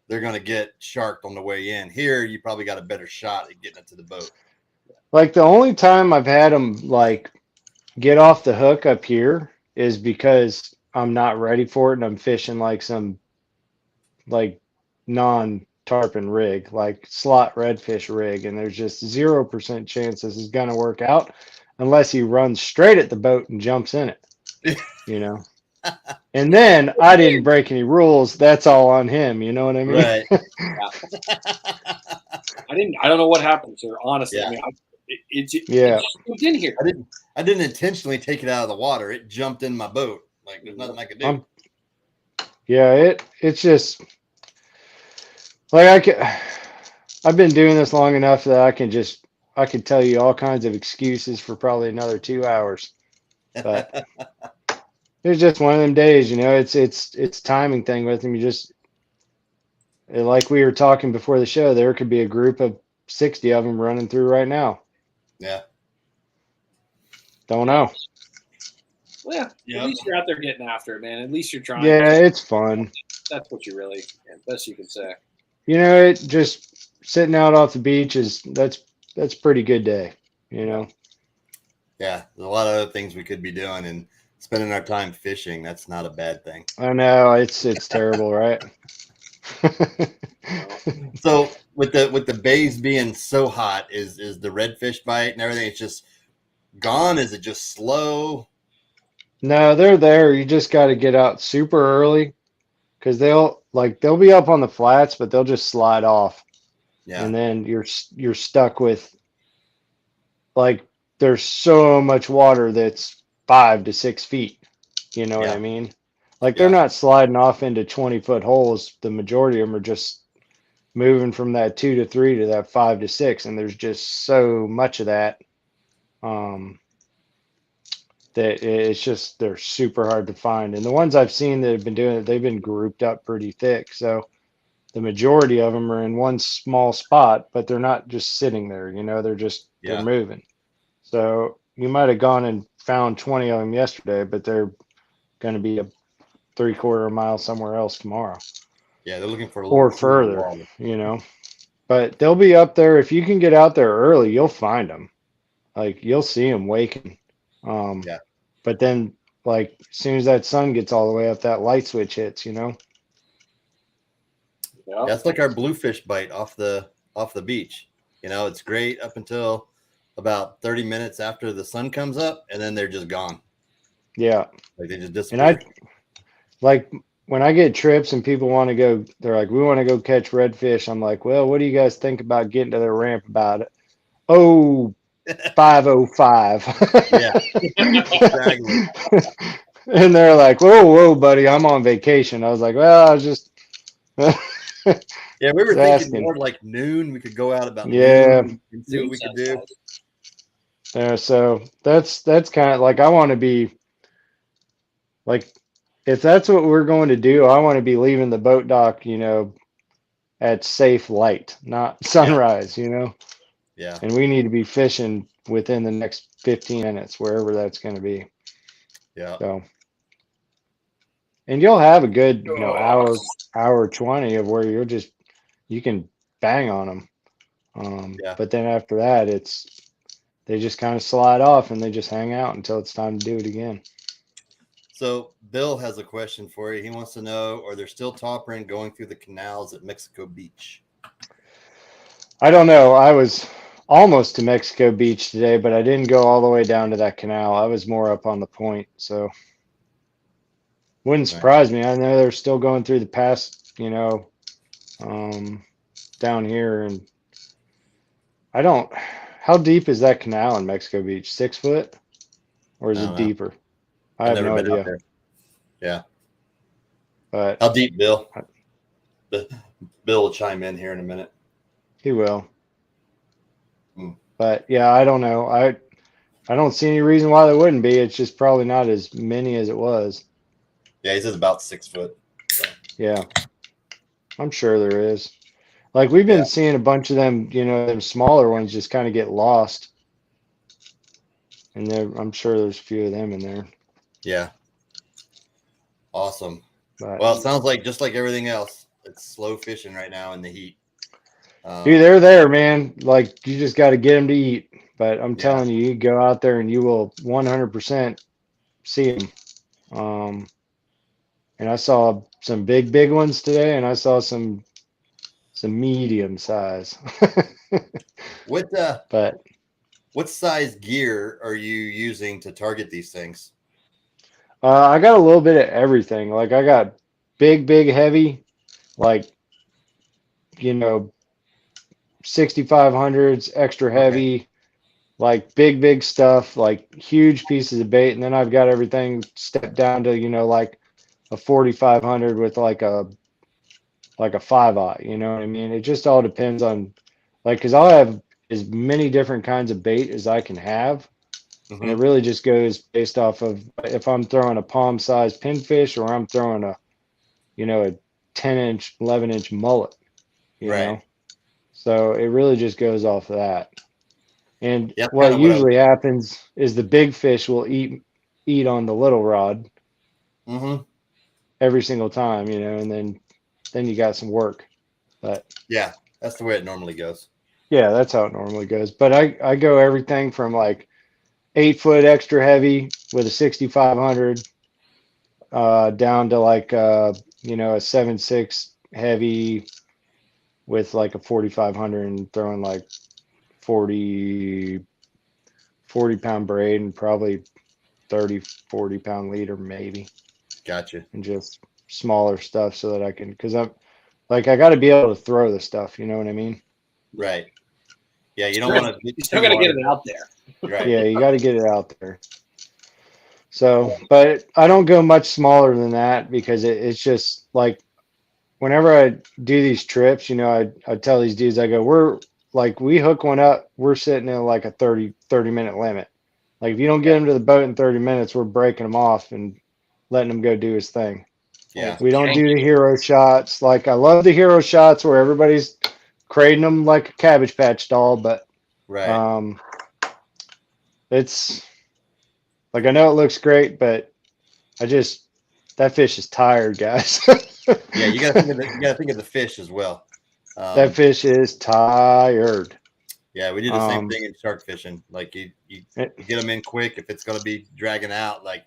S1: they're going to get sharked on the way in. Here, you probably got a better shot at getting it to the boat.
S4: Like the only time I've had them like get off the hook up here is because I'm not ready for it and I'm fishing like some like non-tarpon rig, like slot redfish rig, and there's just 0% chance this is going to work out unless he runs straight at the boat and jumps in it, And then I didn't break any rules. That's all on him. You know what I mean?
S1: Right.
S2: I don't know what happened, sir. Honestly, I mean, it jumped in here.
S1: I didn't intentionally take it out of the water. It jumped in my boat. Like there's nothing I could do.
S4: It's just like I've been doing this long enough that I can tell you all kinds of excuses for probably another 2 hours. But it's just one of them days, it's timing thing with him. Like we were talking before the show, there could be a group of 60 of them running through right now.
S1: Yeah.
S4: Don't know.
S2: Well, at least you're out there getting after it, man. At least you're trying.
S4: Yeah, it's fun.
S2: That's what you really, best you can say.
S4: It just sitting out off the beach that's pretty good day,
S1: Yeah, there's a lot of other things we could be doing, and spending our time fishing, that's not a bad thing.
S4: I know, it's terrible, right?
S1: So with the bays being so hot, is the redfish bite and everything, it's just gone? Is it just slow?
S4: No, they're there. You just got to get out super early because they'll be up on the flats, but they'll just slide off.
S1: Yeah.
S4: And then you're stuck with like there's so much water that's 5 to 6 feet. You know what I mean? Like they're
S1: Yeah.
S4: not sliding off into 20-foot holes. The majority of them are just moving from that 2 to 3 to that 5 to 6, and there's just so much of that. That it's just they're super hard to find. And the ones I've seen that have been doing it, they've been grouped up pretty thick. So the majority of them are in one small spot, but they're not just sitting there. You know, they're moving. So you might have gone and found 20 of them yesterday, but they're going to be a 3/4 mile somewhere else tomorrow.
S1: Yeah, they're looking for a
S4: or
S1: little cooler
S4: further,
S1: water.
S4: you know. But they'll be up there. If you can get out there early, you'll find them. Like you'll see them waking.
S1: Yeah.
S4: But then, like as soon as that sun gets all the way up, that light switch hits. You know.
S2: Yeah.
S1: That's like our bluefish bite off the beach. You know, it's great up until about 30 minutes after the sun comes up, and then they're just gone.
S4: Yeah.
S1: Like they just
S4: And
S1: disappear.
S4: like when I get trips and people want to go, they're like, we want to go catch redfish. I'm like, well, what do you guys think about getting to the ramp about it? Oh, 5:05.
S1: Yeah, exactly.
S4: And they're like, whoa, buddy, I'm on vacation. I was like, well, I was just
S1: Yeah, we were
S4: just
S1: thinking
S4: asking.
S1: more like noon. We could go out about
S4: Yeah.
S1: noon and see what we could do.
S4: Yeah, so that's kind of like I want to be like if that's what we're going to do, I want to be leaving the boat dock, you know, at safe light, not sunrise, you know.
S1: Yeah.
S4: And we need to be fishing within the next 15 minutes, wherever that's going to be.
S1: Yeah.
S4: So, and you'll have a good, you know, hour 20 of where you can bang on them. But then after that, they just kind of slide off and they just hang out until it's time to do it again.
S1: So Bill has a question for you. He wants to know, are there still toppering going through the canals at Mexico Beach?
S4: I don't know. I was almost to Mexico Beach today, but I didn't go all the way down to that canal. I was more up on the point, so wouldn't surprise me. I know they're still going through the pass, you know, down here, and I don't. How deep is that canal in Mexico Beach? 6 foot, or is
S1: I
S4: it
S1: don't know.
S4: deeper? I
S1: I've
S4: have
S1: never
S4: no
S1: been
S4: idea.
S1: out there. Yeah.
S4: But
S1: How deep, Bill? Bill will chime in here in a minute.
S4: he will.
S1: Hmm.
S4: But yeah, I don't know. I don't see any reason why there wouldn't be. It's just probably not as many as it was.
S1: Yeah, he says about 6 foot. So.
S4: Yeah, I'm sure there is. Like we've been seeing a bunch of them, you know, them smaller ones just kind of get lost. And I'm sure there's a few of them in there.
S1: Yeah. Awesome.
S4: But,
S1: Well, it sounds like just like everything else, it's slow fishing right now in the heat.
S4: dude, they're there, man. Like you just got to get them to eat. But I'm telling you, you go out there and you will 100% see them. And I saw some big ones today, and I saw some medium size.
S1: What size gear are you using to target these things?
S4: I got a little bit of everything. Like I got big, heavy, like, you know, 6500s, extra heavy, like big stuff, like huge pieces of bait. And then I've got everything stepped down to, you know, like a 4500 with like a 5/0, you know what I mean? It just all depends on, like, because I'll have as many different kinds of bait as I can have.
S1: Mm-hmm.
S4: And it really just goes based off of if I'm throwing a palm-sized pinfish or I'm throwing a 10-inch, 11-inch mullet, you know? So it really just goes off of that. And what usually happens is the big fish will eat on the little rod every single time, you know, and then you got some work. But
S1: yeah, that's the way it normally goes.
S4: Yeah, that's how it normally goes. But I go everything from like 8 foot extra heavy with a 6500 down to like a 7.6 heavy with like a 4500 and throwing like 40 pound braid and probably 30-40 pound leader maybe.
S1: Gotcha.
S4: And just smaller stuff so that I can, because I'm like I got to be able to throw the stuff, you know what I mean?
S1: Right. Yeah, you don't want to.
S2: You still got to get it out there.
S1: Right.
S4: Yeah, you got to get it out there. So, but I don't go much smaller than that because it's just like whenever I do these trips, I tell these dudes, I go, we hook one up, we're sitting in like a 30-minute limit. Like if you don't get him to the boat in 30 minutes, we're breaking him off and letting him go do his thing.
S1: Yeah.
S4: We don't do the hero shots. Like I love the hero shots where everybody's crating them like a Cabbage Patch doll, but
S1: Right.
S4: it's like I know it looks great, but that fish is tired, guys.
S1: Yeah, you gotta think of the fish as well.
S4: That fish is tired.
S1: Yeah, we do the same thing in shark fishing. Like you get them in quick if it's gonna be dragging out. Like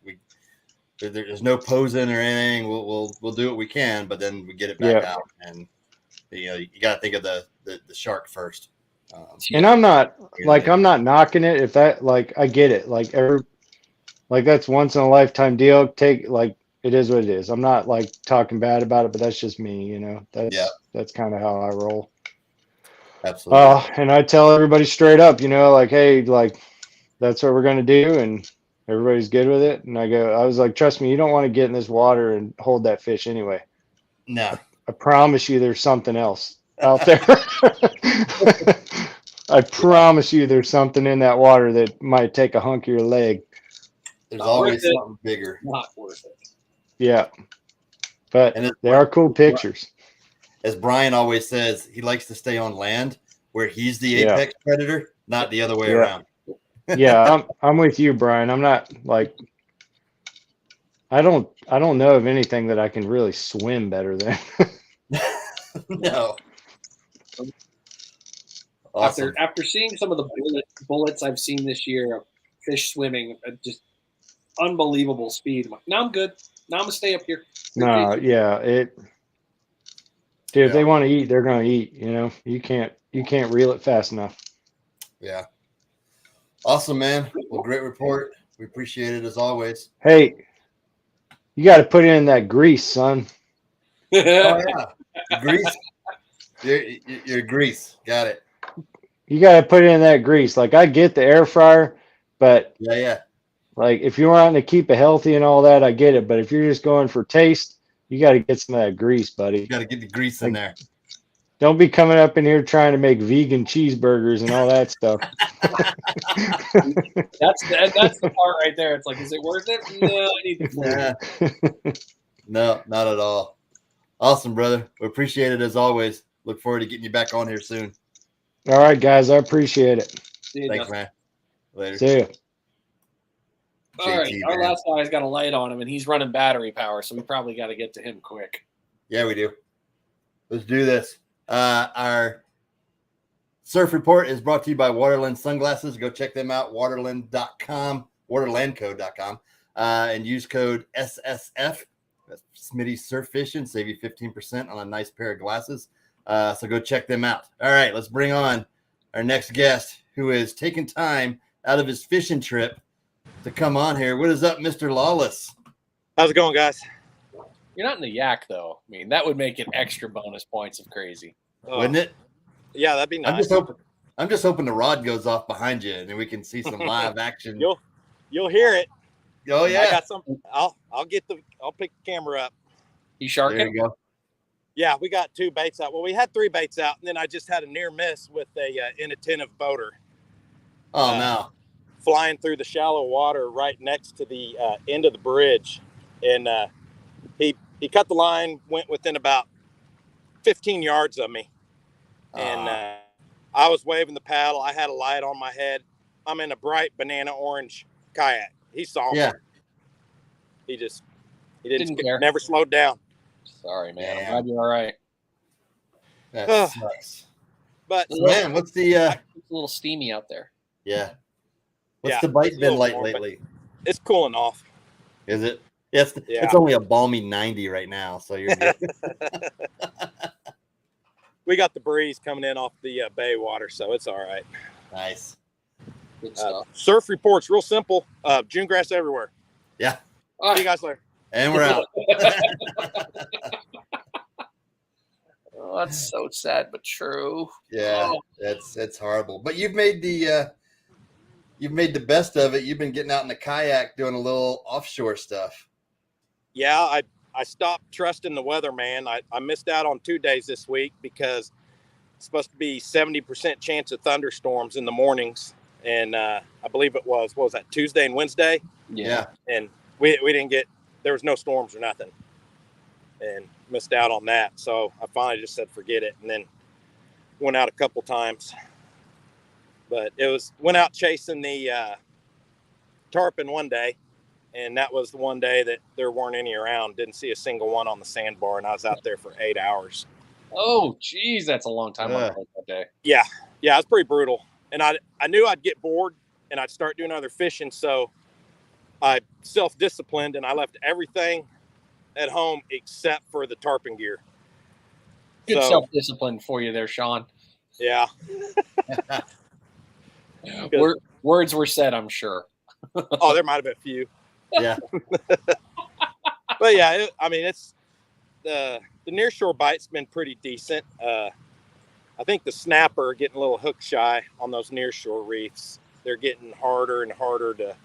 S1: there's no posing or anything. We'll do what we can, but then we get it back out, and you gotta think of the shark first.
S4: And I'm not knocking it if that I get it. Like that's once in a lifetime deal. It is what it is. I'm not talking bad about it, but that's just me, That's kind of how I roll.
S1: Absolutely.
S4: And I tell everybody straight up, hey, that's what we're gonna do, and everybody's good with it. And I was like, trust me, you don't want to get in this water and hold that fish anyway.
S1: No.
S4: I promise you there's something else out there. I promise you there's something in that water that might take a hunk of your leg.
S1: There's always something bigger.
S2: Not worth it.
S4: Yeah. But they are cool pictures.
S1: As Brian always says, he likes to stay on land where he's the apex predator, not the other way around.
S4: Yeah, I'm with you, Brian. I'm not I don't know of anything that I can really swim better than.
S1: No. Awesome.
S2: After seeing some of the bullets I've seen this year of fish swimming at just unbelievable speed, I'm like, now I'm good. Now I'm gonna stay up here.
S4: No, yeah, dude, if they want to eat, they're gonna eat. You can't reel it fast enough.
S1: Yeah. Awesome, man. Well, great report. We appreciate it as always.
S4: Hey, you got to put in that grease, son.
S1: Oh yeah, grease. Your grease. Got it.
S4: You got to put in that grease. Like I get the air fryer, but
S1: yeah.
S4: Like if you're wanting to keep it healthy and all that, I get it. But if you're just going for taste, you got to get some of that grease, buddy.
S1: You got to get the grease in there.
S4: Don't be coming up in here trying to make vegan cheeseburgers and all that stuff.
S2: That's the part right there. It's like, is it worth it? No, I need the flavor.
S1: No, not at all. Awesome, brother. We appreciate it as always. Look forward to getting you back on here soon.
S4: All right, guys. I appreciate it.
S1: Thanks, man. Later.
S4: See ya.
S2: All right. Our last guy's got a light on him, and he's running battery power, so we probably got to get to him quick.
S1: Yeah, we do. Let's do this. Our surf report is brought to you by Waterland Sunglasses. Go check them out, waterland.com, waterlandco.com, and use code SSF. That's Smitty Surf Fishing. Save you 15% on a nice pair of glasses. So go check them out. All right, let's bring on our next guest who is taking time out of his fishing trip to come on here. What is up, Mr. Lawless?
S5: How's it going, guys?
S2: You're not in the yak, though. I mean, that would make it extra bonus points of crazy.
S1: Wouldn't it?
S5: Yeah, that'd be nice.
S1: I'm just hoping the rod goes off behind you and then we can see some live action.
S5: You'll hear it.
S1: Oh yeah.
S5: I got some. I'll pick the camera up.
S2: You sharking?
S1: There you go.
S5: Yeah, we got 2 baits out. Well, we had 3 baits out, and then I just had a near miss with a inattentive boater.
S1: Oh no.
S5: Flying through the shallow water right next to the end of the bridge, and he cut the line, went within about 15 yards of me, and I was waving the paddle. I had a light on my head. I'm in a bright banana orange kayak. He saw me.
S1: Yeah.
S5: He didn't
S2: care.
S5: Never slowed down.
S2: Sorry, man.
S1: Yeah.
S2: I'm glad you're all right.
S1: That sucks.
S5: But
S1: Man, what's the
S2: It's a little steamy out there.
S1: yeah. What's the bite been like lately?
S5: It's cooling off.
S1: Is it? Yes,
S5: Yeah.
S1: It's only a balmy 90 right now, so you're good.
S5: We got the breeze coming in off the bay water, so it's all right.
S1: Nice.
S2: Good stuff.
S5: Surf reports, real simple. June grass everywhere.
S1: Yeah.
S2: All
S5: See you
S2: right.
S5: guys later.
S1: And we're out.
S2: Oh, that's so sad but true.
S1: Yeah,
S2: Oh.
S1: it's horrible. But you've made the best of it. You've been getting out in the kayak doing a little offshore stuff.
S5: Yeah, I stopped trusting the weatherman. I missed out on 2 days this week because it's supposed to be 70% chance of thunderstorms in the mornings. And I believe it was, what was that, Tuesday and Wednesday?
S1: Yeah.
S5: And we didn't get, there was no storms or nothing. And missed out on that. So I finally just said, forget it. And then went out a couple times. But went out chasing the tarpon one day. And that was the one day that there weren't any around. Didn't see a single one on the sandbar. And I was out there for 8 hours.
S2: Oh, geez, that's a long time on that day.
S5: Yeah, it was pretty brutal. And I knew I'd get bored and I'd start doing other fishing. So I self-disciplined and I left everything at home except for the tarpon gear.
S2: Good self-discipline for you there, Sean.
S5: Yeah.
S2: Words were said, I'm sure.
S5: Oh, there might have been a few.
S1: Yeah.
S5: But yeah, it's the nearshore bite's been pretty decent. I think the snapper getting a little hook shy on those nearshore reefs. They're getting harder and harder to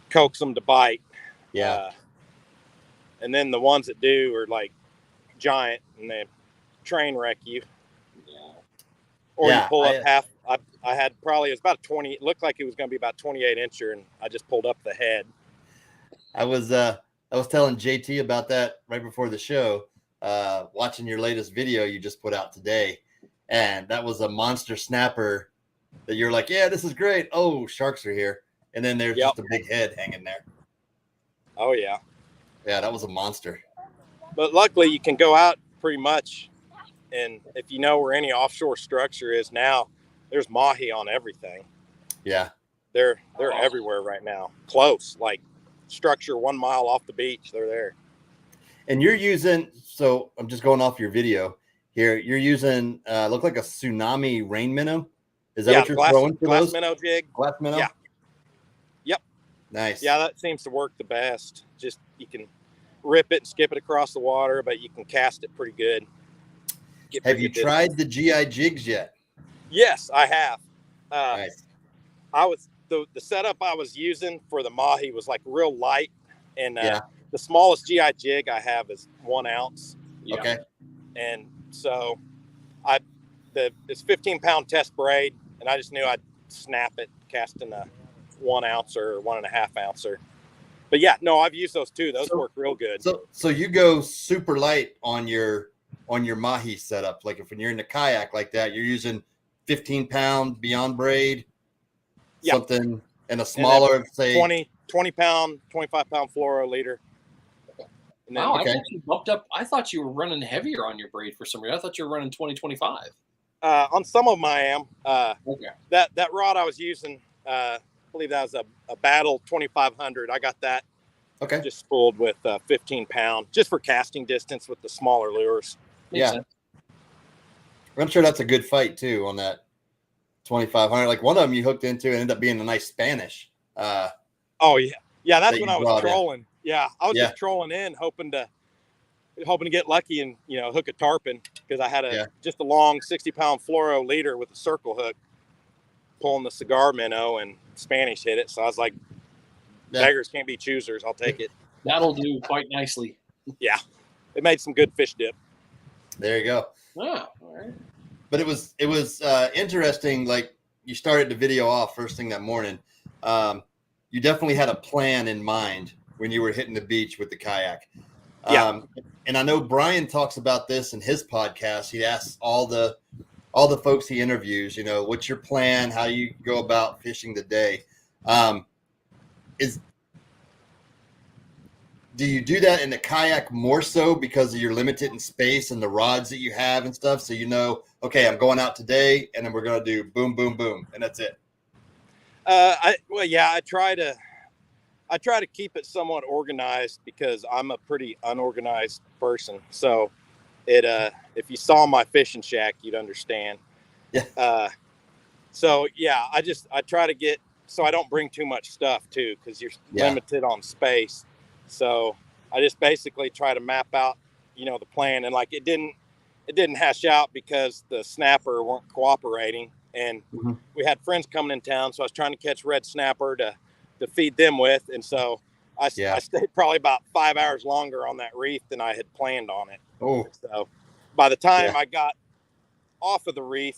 S5: coax them to bite.
S1: Yeah.
S5: And then the ones that do are like giant and they train wreck you.
S2: Yeah.
S5: Or you pull up half. I had probably, it was about 20. It looked like it was going to be about 28 incher, and I just pulled up the head.
S1: I was telling JT about that right before the show, watching your latest video you just put out today. And that was a monster snapper that you're like, yeah, this is great. Oh, sharks are here. And then there's just a big head hanging there.
S5: Oh, yeah.
S1: Yeah, that was a monster.
S5: But luckily you can go out pretty much. And if you know where any offshore structure is now, there's mahi on everything.
S1: Yeah.
S5: They're everywhere right now. Close, like structure 1 mile off the beach. They're there.
S1: And you're using, so I'm just going off your video here. You're using, look like a tsunami rain minnow. Is that what you're throwing for
S5: glass
S1: those?
S5: minnow jig.
S1: Glass minnow?
S5: Yeah. Yep.
S1: Nice.
S5: Yeah, that seems to work the best. Just, you can rip it and skip it across the water, but you can cast it pretty good.
S1: Have you tried the GI jigs yet?
S5: Yes, I have.
S1: Nice.
S5: I was the setup I was using for the mahi was like real light, and the smallest GI jig I have is 1 ounce.
S2: Yeah.
S1: Okay.
S5: And so it's 15-pound test braid, and I just knew I'd snap it casting a 1 ounce or 1.5 ouncer. But yeah, no, I've used those too. Those work real good.
S1: So you go super light on your mahi setup. Like if when you're in the kayak like that, you're using 15-pound beyond braid, something, and a smaller, say
S5: 20-pound, 25-pound fluoro leader. And then,
S2: wow, I thought you bumped up. I thought you were running heavier on your braid for some reason. I thought you were running 20-25.
S5: On some of them I am.
S2: Okay.
S5: That rod I was using, I believe that was a Battle 2500. I got that.
S1: Okay.
S5: Just spooled with 15-pound, just for casting distance with the smaller lures.
S2: Makes sense.
S1: I'm sure that's a good fight too on that 2500. Like one of them you hooked into and ended up being a nice Spanish.
S5: Oh yeah, that's
S1: that
S5: when I was trolling. Yeah, I was just trolling in, hoping to get lucky and hook a tarpon, because I had just a long 60-pound fluoro leader with a circle hook, pulling the cigar minnow, and Spanish hit it. So I was like, beggars can't be choosers. I'll take it.
S2: That'll do quite nicely.
S5: Yeah, it made some good fish dip.
S1: There you go.
S2: Oh, all right.
S1: But it was interesting. Like you started the video off first thing that morning. You definitely had a plan in mind when you were hitting the beach with the kayak. And I know Brian talks about this in his podcast. He asks all the folks he interviews, what's your plan? How you go about fishing the day? Do you do that in the kayak more so because you're limited in space and the rods that you have and stuff? So okay, I'm going out today, and then we're going to do boom, boom, boom, and that's it.
S5: I try to keep it somewhat organized because I'm a pretty unorganized person. So if you saw my fishing shack, you'd understand.
S1: Yeah.
S5: I try to get, so I don't bring too much stuff too, because you're limited on space. So I just basically try to map out, the plan. And like it didn't it didn't hash out because the snapper weren't cooperating, and we had friends coming in town, so I was trying to catch red snapper to feed them with, and so I stayed probably about 5 hours longer on that reef than I had planned on it. So by the time I got off of the reef,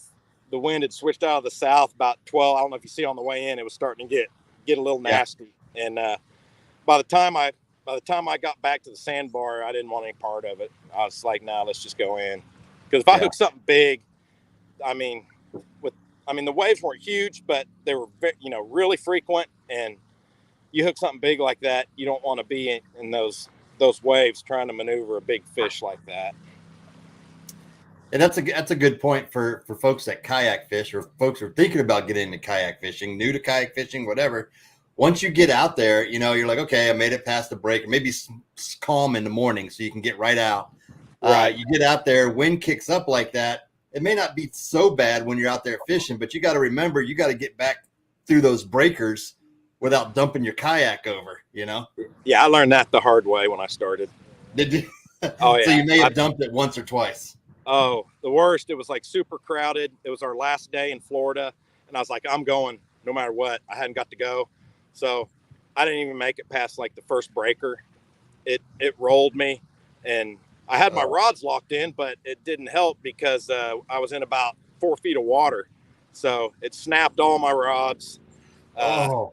S5: the wind had switched out of the south about 12. I don't know if you see on the way in, it was starting to get a little nasty, and by the time I got back to the sandbar, I didn't want any part of it. I was like, "Nah, let's just go in." Because if I hook something big, I mean, the waves weren't huge, but they were, really frequent. And you hook something big like that, you don't want to be in those waves trying to maneuver a big fish like that.
S1: And that's a good point for folks that kayak fish, or folks who are thinking about getting into kayak fishing, new to kayak fishing, whatever. Once you get out there, you're like, okay, I made it past the break. Maybe it's calm in the morning, so you can get right out.
S5: Right.
S1: You get out there, wind kicks up like that. It may not be so bad when you're out there fishing, but you got to remember, you got to get back through those breakers without dumping your kayak over,
S5: Yeah, I learned that the hard way when I started.
S1: Did you?
S5: Oh, yeah.
S1: So you may have dumped it once or twice.
S5: Oh, the worst. It was like super crowded. It was our last day in Florida, and I was like, I'm going no matter what. I hadn't got to go. So I didn't even make it past like the first breaker. It rolled me, and I had my rods locked in, but it didn't help because I was in about 4 feet of water. So it snapped all my rods. Oh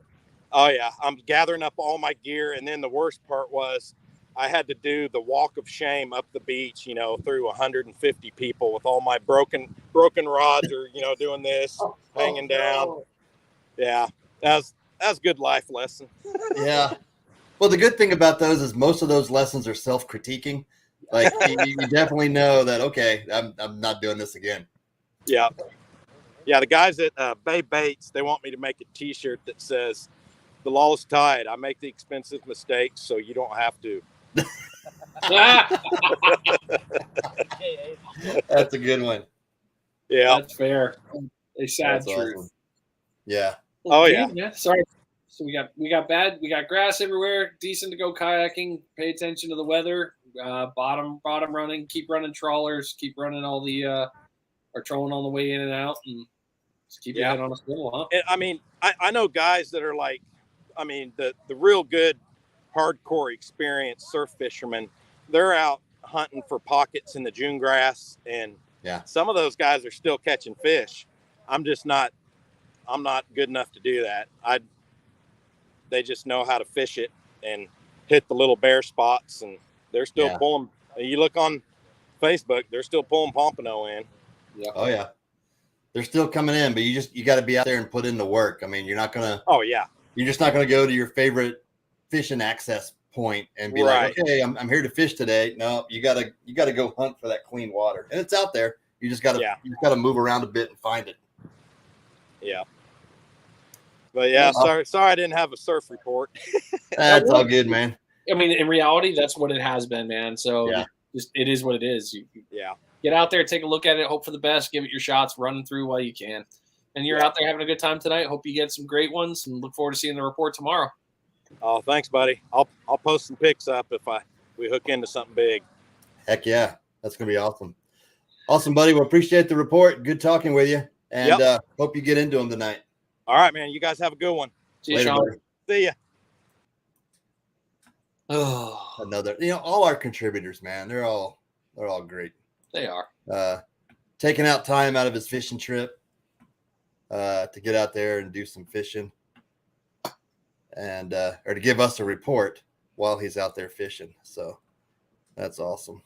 S5: yeah. I'm gathering up all my gear. And then the worst part was I had to do the walk of shame up the beach, through 150 people with all my broken rods, or, doing this, hanging down. Yeah. That's a good life lesson.
S1: Yeah. Well, the good thing about those is most of those lessons are self-critiquing. Like you definitely know that, okay, I'm not doing this again.
S5: Yeah. Yeah. The guys at Bay Baits, they want me to make a t-shirt that says, "The Lawless Tide. I make the expensive mistakes so you don't have to."
S1: That's a good one.
S5: Yeah.
S2: That's fair. A sad
S1: That's
S2: truth.
S1: awesome. Yeah.
S5: Oh yeah.
S2: Sorry. So we got grass everywhere. Decent to go kayaking. Pay attention to the weather. Bottom running. Keep running trawlers. Keep running all the our trolling on the way in and out, and just keep your head on a swivel, huh?
S5: And, I mean, I know guys that are like, the real good, hardcore experienced surf fishermen. They're out hunting for pockets in the June grass, and some of those guys are still catching fish. I'm not good enough to do that. They just know how to fish it and hit the little bare spots, and they're still pulling. You look on Facebook, they're still pulling pompano in.
S2: Yeah.
S1: Oh yeah. They're still coming in, but you got to be out there and put in the work. I mean, you're not gonna.
S5: Oh yeah.
S1: You're just not gonna go to your favorite fishing access point and be like, okay, I'm here to fish today. No, you gotta go hunt for that clean water, and it's out there. You just gotta move around a bit and find it.
S5: Yeah. But yeah, sorry I didn't have a surf report.
S1: That's all good, man.
S2: I mean, in reality, that's what it has been, man. So it is what it is. You get out there, take a look at it, hope for the best, give it your shots, running through while you can. And you're out there having a good time tonight. Hope you get some great ones, and look forward to seeing the report tomorrow.
S5: Oh, thanks, buddy. I'll post some pics up if we hook into something big.
S1: Heck yeah, that's gonna be awesome. Awesome, buddy. Well, appreciate the report. Good talking with you, and hope you get into them tonight.
S5: All right, man. You guys have a good one.
S2: See you, Sean.
S5: See ya.
S2: Oh,
S1: another. All our contributors, man. They're all great.
S2: They are.
S1: Taking out time out of his fishing trip to get out there and do some fishing, and or to give us a report while he's out there fishing. So that's awesome.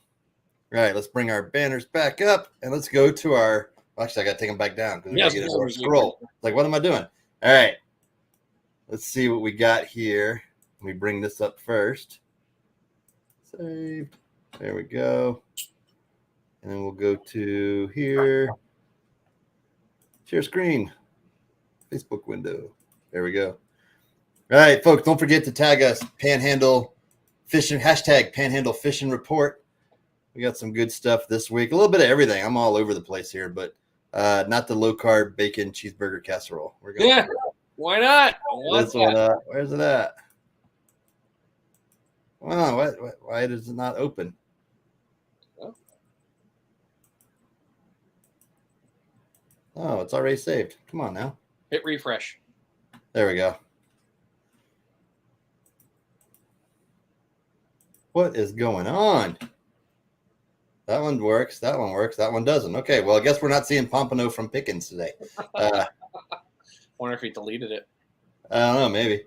S1: All right, let's bring our banners back up and let's go to our. Actually, I got to take them back down because we got to get into our scroll. Like, what am I doing? All right, let's see what we got here. Let me bring this up first. Save. There we go. And then we'll go to here. Share screen. Facebook window. There we go. All right, folks, don't forget to tag us. Panhandle Fishing, hashtag Panhandle Fishing Report. We got some good stuff this week. A little bit of everything. I'm all over the place here, but not the low-carb bacon cheeseburger casserole. We're going
S2: why not?
S1: This one, where's it at? Wow, why does it not open? Oh, it's already saved. Come on now.
S2: Hit refresh.
S1: There we go. What is going on? That one works. That one works. That one doesn't. Okay, well, I guess we're not seeing Pompano from Pickens today.
S2: Wonder if he deleted it.
S1: I don't know, maybe.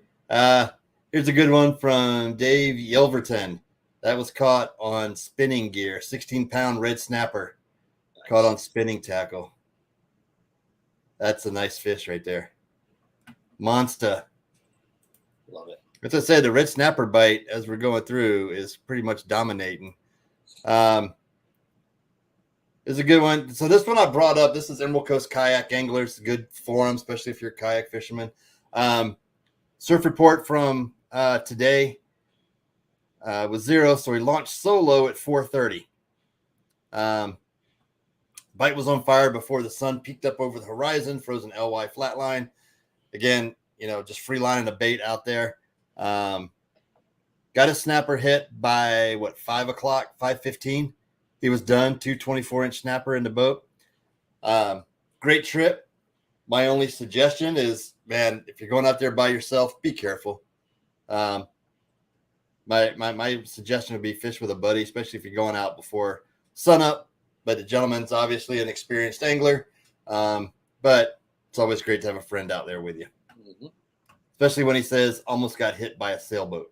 S1: Here's a good one from Dave Yelverton. That was caught on spinning gear, 16-pound red snapper,
S2: Nice.
S1: caught on spinning tackle. That's a nice fish right there. Monster.
S2: Love it.
S1: As I said, the red snapper bite, as we're going through, is pretty much dominating. Is a good one. So this one I brought up. This is Emerald Coast Kayak Anglers. Good forum, especially if you're a kayak fisherman. Surf report from today was 0, so he launched solo at 4:30. Bite was on fire before the sun peeked up over the horizon, frozen LY flatline. Again, just free lining the bait out there. Got a snapper hit by 5 o'clock, 5:15. He was done. 2 24-inch snapper in the boat. Great trip. My only suggestion is, man, if you're going out there by yourself, be careful. My suggestion would be fish with a buddy, especially if you're going out before sunup. But the gentleman's obviously an experienced angler. But it's always great to have a friend out there with you.
S2: Mm-hmm.
S1: Especially when he says almost got hit by a sailboat.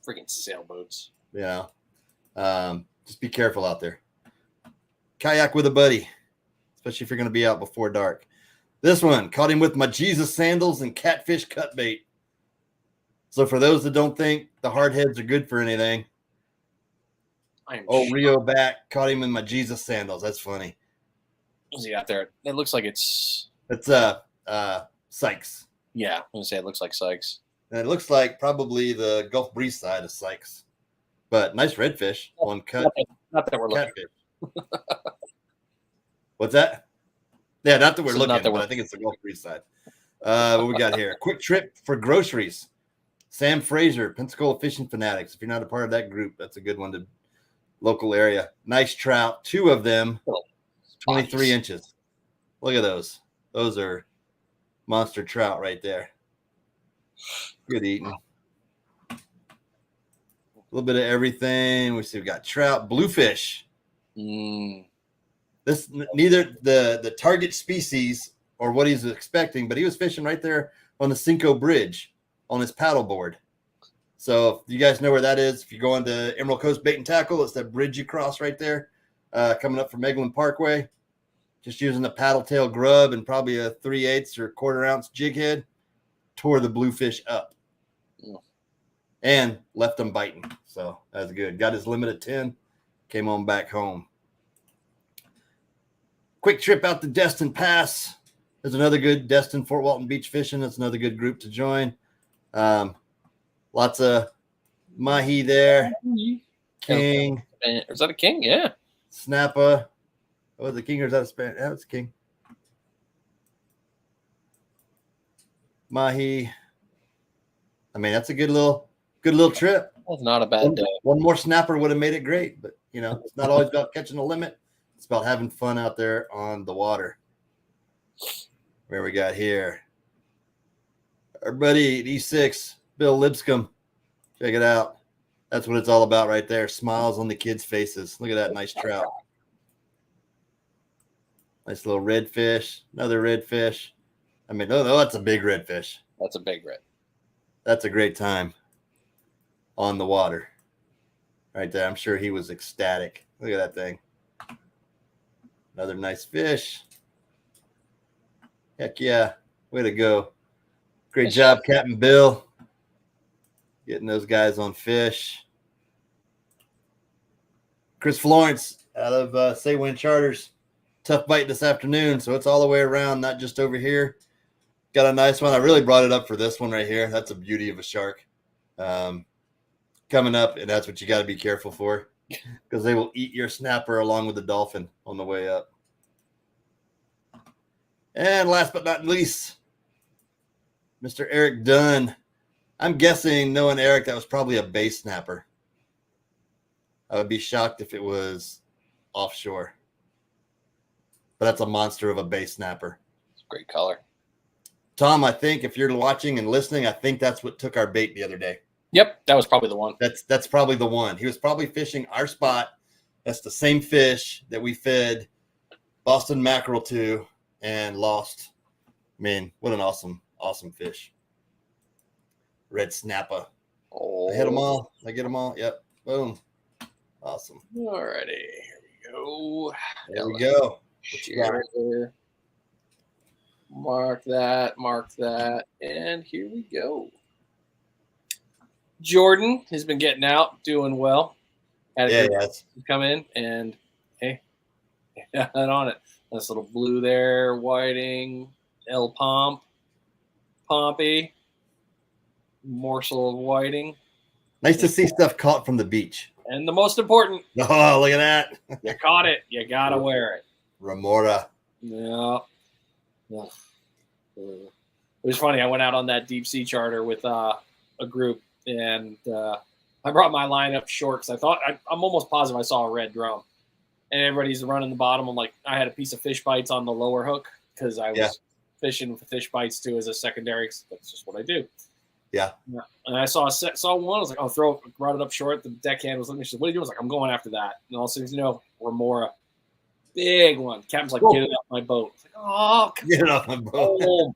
S2: Freaking sailboats.
S1: Just be careful out there. Kayak with a buddy, especially if you're going to be out before dark. This one, caught him with my Jesus sandals and catfish cut bait. So for those that don't think the hardheads are good for anything, Rio back, caught him in my Jesus sandals. That's funny.
S2: What's he out there? It looks like it's
S1: Sykes.
S2: Yeah, I'm gonna say it looks like Sykes.
S1: And it looks like probably the Gulf Breeze side of Sykes. But nice redfish on cut.
S2: Not that we're looking.
S1: Catfish. What's that? Yeah, not that we're looking,
S2: not that
S1: but I think it's the Gulf Breeze side. What we got here? Quick trip for groceries. Sam Fraser, Pensacola Fishing Fanatics. If you're not a part of that group, that's a good one to local area. Nice trout. 2 of them, 23 inches. Look at those. Those are monster trout right there. Good eating. A little bit of everything. We see we've got trout, bluefish. This neither the target species or what he's expecting, but he was fishing right there on the Cinco Bridge on his paddleboard. So if you guys know where that is, if you're going to Emerald Coast Bait and Tackle, it's that bridge you cross right there, coming up from Eglin Parkway. Just using a paddle tail grub and probably a 3/8 or 1/4 ounce jig head, tore the bluefish up. And left them biting. So that's good. Got his limit of 10, came on back home. Quick trip out to Destin Pass. There's another good Destin Fort Walton Beach fishing. That's another good group to join. Lots of mahi there. King.
S2: Is that a king? Yeah.
S1: Snapper. Was it king or is that a Spanish? Yeah, it's a king. Mahi. I mean, that's a good little trip.
S2: That's not a bad day.
S1: One more snapper would have made it great, but it's not always about catching a limit. It's about having fun out there on the water. Where we got here? Our buddy at E6, Bill Lipscomb. Check it out. That's what it's all about right there. Smiles on the kids' faces. Look at that nice trout. Nice little redfish. Another redfish. I mean, no, that's a big redfish.
S2: That's a big red.
S1: That's a great time on the water. Right there. I'm sure he was ecstatic. Look at that thing. Another nice fish. Heck yeah. Way to go. Great job, Captain Bill. Getting those guys on fish. Chris Florence out of Say Wind Charters. Tough bite this afternoon, so it's all the way around, not just over here. Got a nice one. I really brought it up for this one right here. That's a beauty of a shark. Coming up, and that's what you got to be careful for because they will eat your snapper along with the dolphin on the way up. And last but not least, Mr. Eric Dunn. I'm guessing, knowing Eric, that was probably a base snapper. I would be shocked if it was offshore. but that's a monster of a base snapper.
S2: It's a great color.
S1: Tom, I think if you're watching and listening, I think that's what took our bait the other day.
S2: Yep, that was probably the one.
S1: That's probably the one. He was probably fishing our spot. That's the same fish that we fed Boston mackerel to and lost. Man, what an awesome fish. Red snapper.
S2: Oh,
S1: I hit them all. I get them all. Yep. Boom. Awesome.
S2: Alrighty, here we go.
S1: There we go.
S2: Share. Mark that, and here we go. Jordan has been getting out, doing well. Had a good come in, and hey, got on it. Nice little blue there, whiting, El Pompey, morsel of whiting.
S1: Nice to see stuff caught from the beach.
S2: And the most important,
S1: oh, look at that.
S2: You caught it. You got to wear it.
S1: Remora.
S2: Yeah. It was funny. I went out on that deep sea charter with a group, and I brought my line up short because I thought I'm almost positive I saw a red drum, and everybody's running the bottom. I'm like, I had a piece of fish bites on the lower hook because I was fishing for fish bites too as a secondary. That's just what I do.
S1: Yeah.
S2: And I saw one. I was like, oh, brought it up short. The deckhand was looking. She said, what are you doing? I was like, I'm going after that. And all of a sudden, remora. Big one. Captain's like, get it off my boat. I was like, oh,
S1: get it off my boat.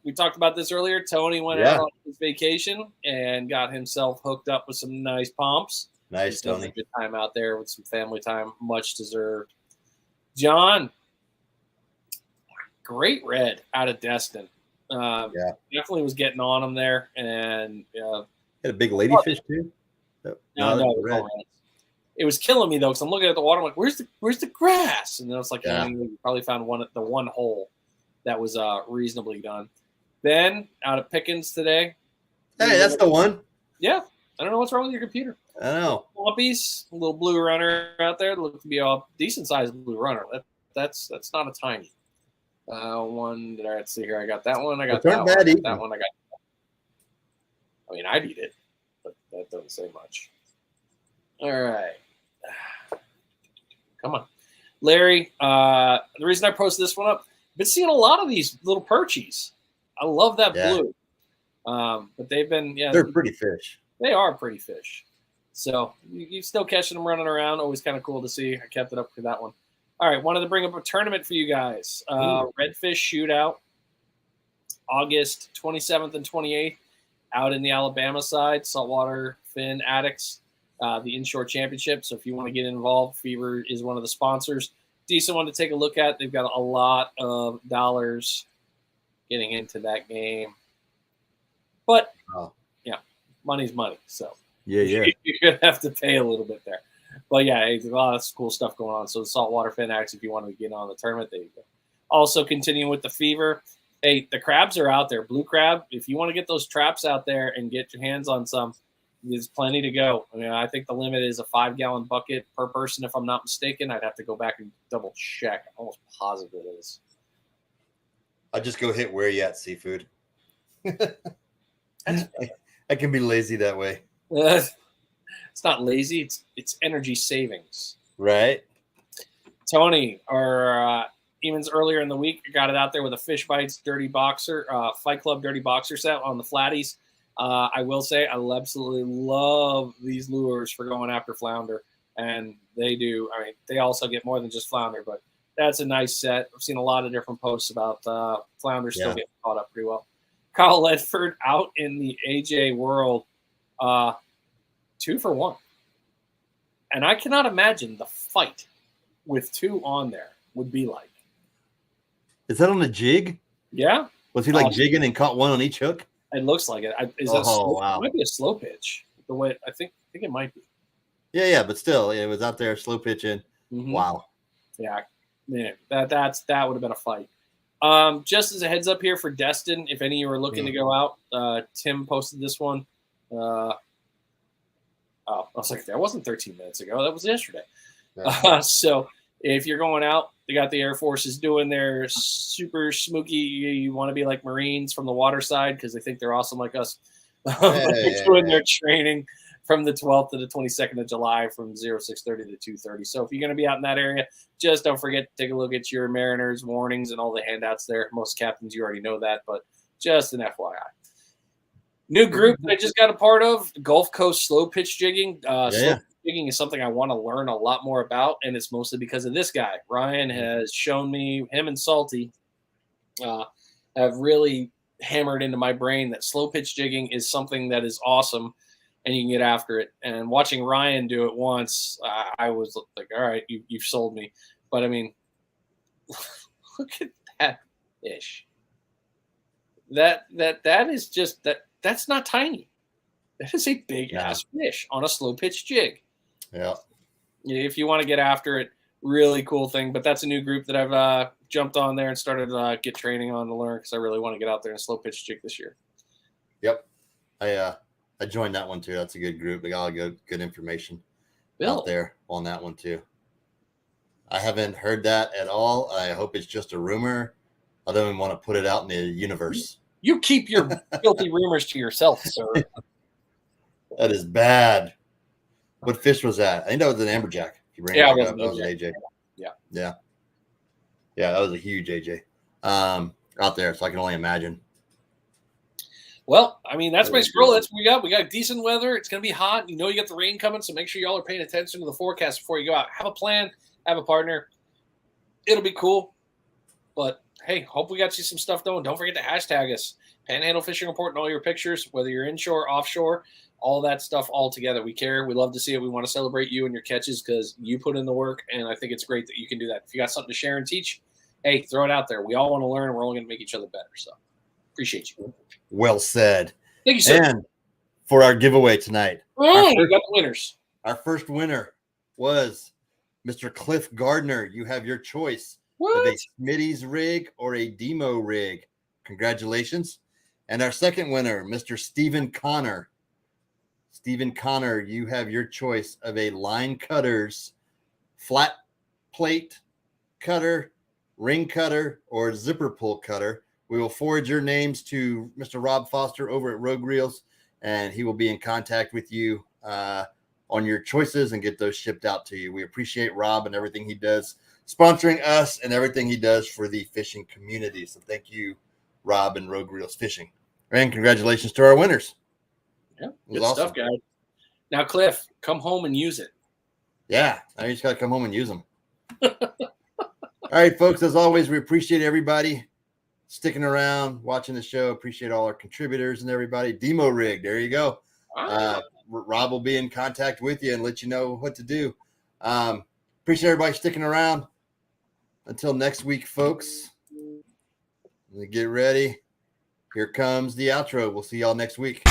S2: We talked about this earlier. Tony went out on his vacation and got himself hooked up with some nice pomps.
S1: Nice, Tony.
S2: A good time out there with some family time, much deserved. John, great red out of Destin. Definitely was getting on him there, and
S1: had a big ladyfish too.
S2: No, it was killing me though because I'm looking at the water. I'm like, "Where's the grass?" And then it's like, you probably found the one hole that was reasonably done. Ben out of Pickens today.
S1: Hey, that's the one.
S2: Yeah, I don't know what's wrong with your computer.
S1: I know.
S2: Floppies, a little blue runner out there. Looked to be a decent sized blue runner. That's not a tiny. One. Let's see here. I got that one. I got that one. That one. I got. I mean, I'd eat it, but that doesn't say much. All right. Come on, Larry. The reason I posted this one up, I've been seeing a lot of these little perchies. I love that blue. But they've been
S1: they're pretty fish.
S2: They are pretty fish. So you still catching them running around. Always kind of cool to see. I kept it up for that one. All right, wanted to bring up a tournament for you guys. Redfish Shootout, August 27th and 28th, out in the Alabama side, Saltwater Fin Addicts, the Inshore Championship. So if you want to get involved, Fever is one of the sponsors. Decent one to take a look at. They've got a lot of dollars getting into that game. But, money's money. So you're going to have to pay a little bit there. But there's a lot of cool stuff going on. So the Saltwater Fin Addicts, if you want to get on the tournament, there you go. Also continuing with the Fever. Hey, the crabs are out there. Blue crab, if you want to get those traps out there and get your hands on some, there's plenty to go. I mean, I think the limit is a 5-gallon bucket per person, if I'm not mistaken. I'd have to go back and double check. I'm almost positive it is.
S1: I'll just go hit where you at, seafood. I can be lazy that way.
S2: It's not lazy. It's energy savings.
S1: Right.
S2: Tony, or Eamons earlier in the week, got it out there with a Fish Bites Dirty Boxer, Fight Club Dirty Boxer set on the flatties. I will say I absolutely love these lures for going after flounder, and they do. I mean, they also get more than just flounder, but that's a nice set. I've seen a lot of different posts about flounder still getting caught up pretty well. Kyle Ledford out in the AJ world, 2 for 1. And I cannot imagine the fight with 2 on there would be like.
S1: Is that on a jig?
S2: Yeah.
S1: Was he jigging and caught one on each hook?
S2: It looks like it. Wow. It might be a slow pitch. The way I think it might be.
S1: Yeah, but still, it was out there slow pitching. Mm-hmm. Wow.
S2: Yeah, man, that would have been a fight. Just as a heads up here for Destin, if any of you are looking to go out, Tim posted this one. I was like, that wasn't 13 minutes ago. That was yesterday. So if you're going out, they got the Air Forces doing their super smooky. You want to be like Marines from the water side because they think they're awesome like us. They're doing their training. from the 12th to the 22nd of July from 06:30 to 2:30. So if you're going to be out in that area, just don't forget to take a look at your mariners warnings and all the handouts there. Most captains, you already know that, but just an FYI. New group that I just got a part of, Gulf Coast slow pitch jigging. Slow pitch jigging is something I want to learn a lot more about, and it's mostly because of this guy. Ryan has shown me, him and Salty have really hammered into my brain that slow pitch jigging is something that is awesome, and you can get after it. And watching Ryan do it once, I was like, all right, you've sold me. But I mean, look at that fish. That is just that. That's not tiny. That is a big ass fish on a slow pitch jig.
S1: Yeah.
S2: If you want to get after it, really cool thing. But that's a new group that I've jumped on there and started get training on to learn because I really want to get out there and slow pitch jig this year.
S1: Yep. I joined that one too. That's a good group. They got all good information out there on that one too. I haven't heard that at all. I hope it's just a rumor. I don't even want to put it out in the universe.
S2: You keep your filthy rumors to yourself, sir.
S1: That is bad. What fish was that? I think that was an amberjack.
S2: That was
S1: an AJ.
S2: Yeah,
S1: that was a huge AJ out there. So I can only imagine.
S2: Well, I mean, that's my scroll. That's what we got. We got decent weather. It's going to be hot. You know you got the rain coming, so make sure y'all are paying attention to the forecast before you go out. Have a plan. Have a partner. It'll be cool. But hey, hope we got you some stuff going. Don't forget to hashtag us. Panhandle Fishing Report and all your pictures, whether you're inshore, offshore, all that stuff all together. We care. We love to see it. We want to celebrate you and your catches because you put in the work, and I think it's great that you can do that. If you got something to share and teach, hey, throw it out there. We all want to learn, and we're all going to make each other better. So appreciate you.
S1: Well said.
S2: Thank you, sir.
S1: And for our giveaway tonight,
S2: we got the winners.
S1: Our first winner was Mr. Cliff Gardner. You have your choice of a Smitty's rig or a Demo rig. Congratulations. And our second winner, Mr. Stephen Connor. Stephen Connor, you have your choice of a Line Cutters flat plate cutter, ring cutter, or zipper pull cutter. We will forward your names to Mr. Rob Foster over at Rogue Reels, and he will be in contact with you on your choices and get those shipped out to you. We appreciate Rob and everything he does, sponsoring us and everything he does for the fishing community. So thank you, Rob and Rogue Reels Fishing. And congratulations to our winners.
S2: Yeah, good stuff, guys. Now, Cliff, come home and use it.
S1: Yeah, now you just got to come home and use them. All right, folks, as always, we appreciate everybody sticking around, watching the show. Appreciate all our contributors and everybody. Demo rig, there you go. Rob will be in contact with you and let you know what to do. Appreciate everybody sticking around. Until next week, folks. Get ready. Here comes the outro. We'll see y'all next week.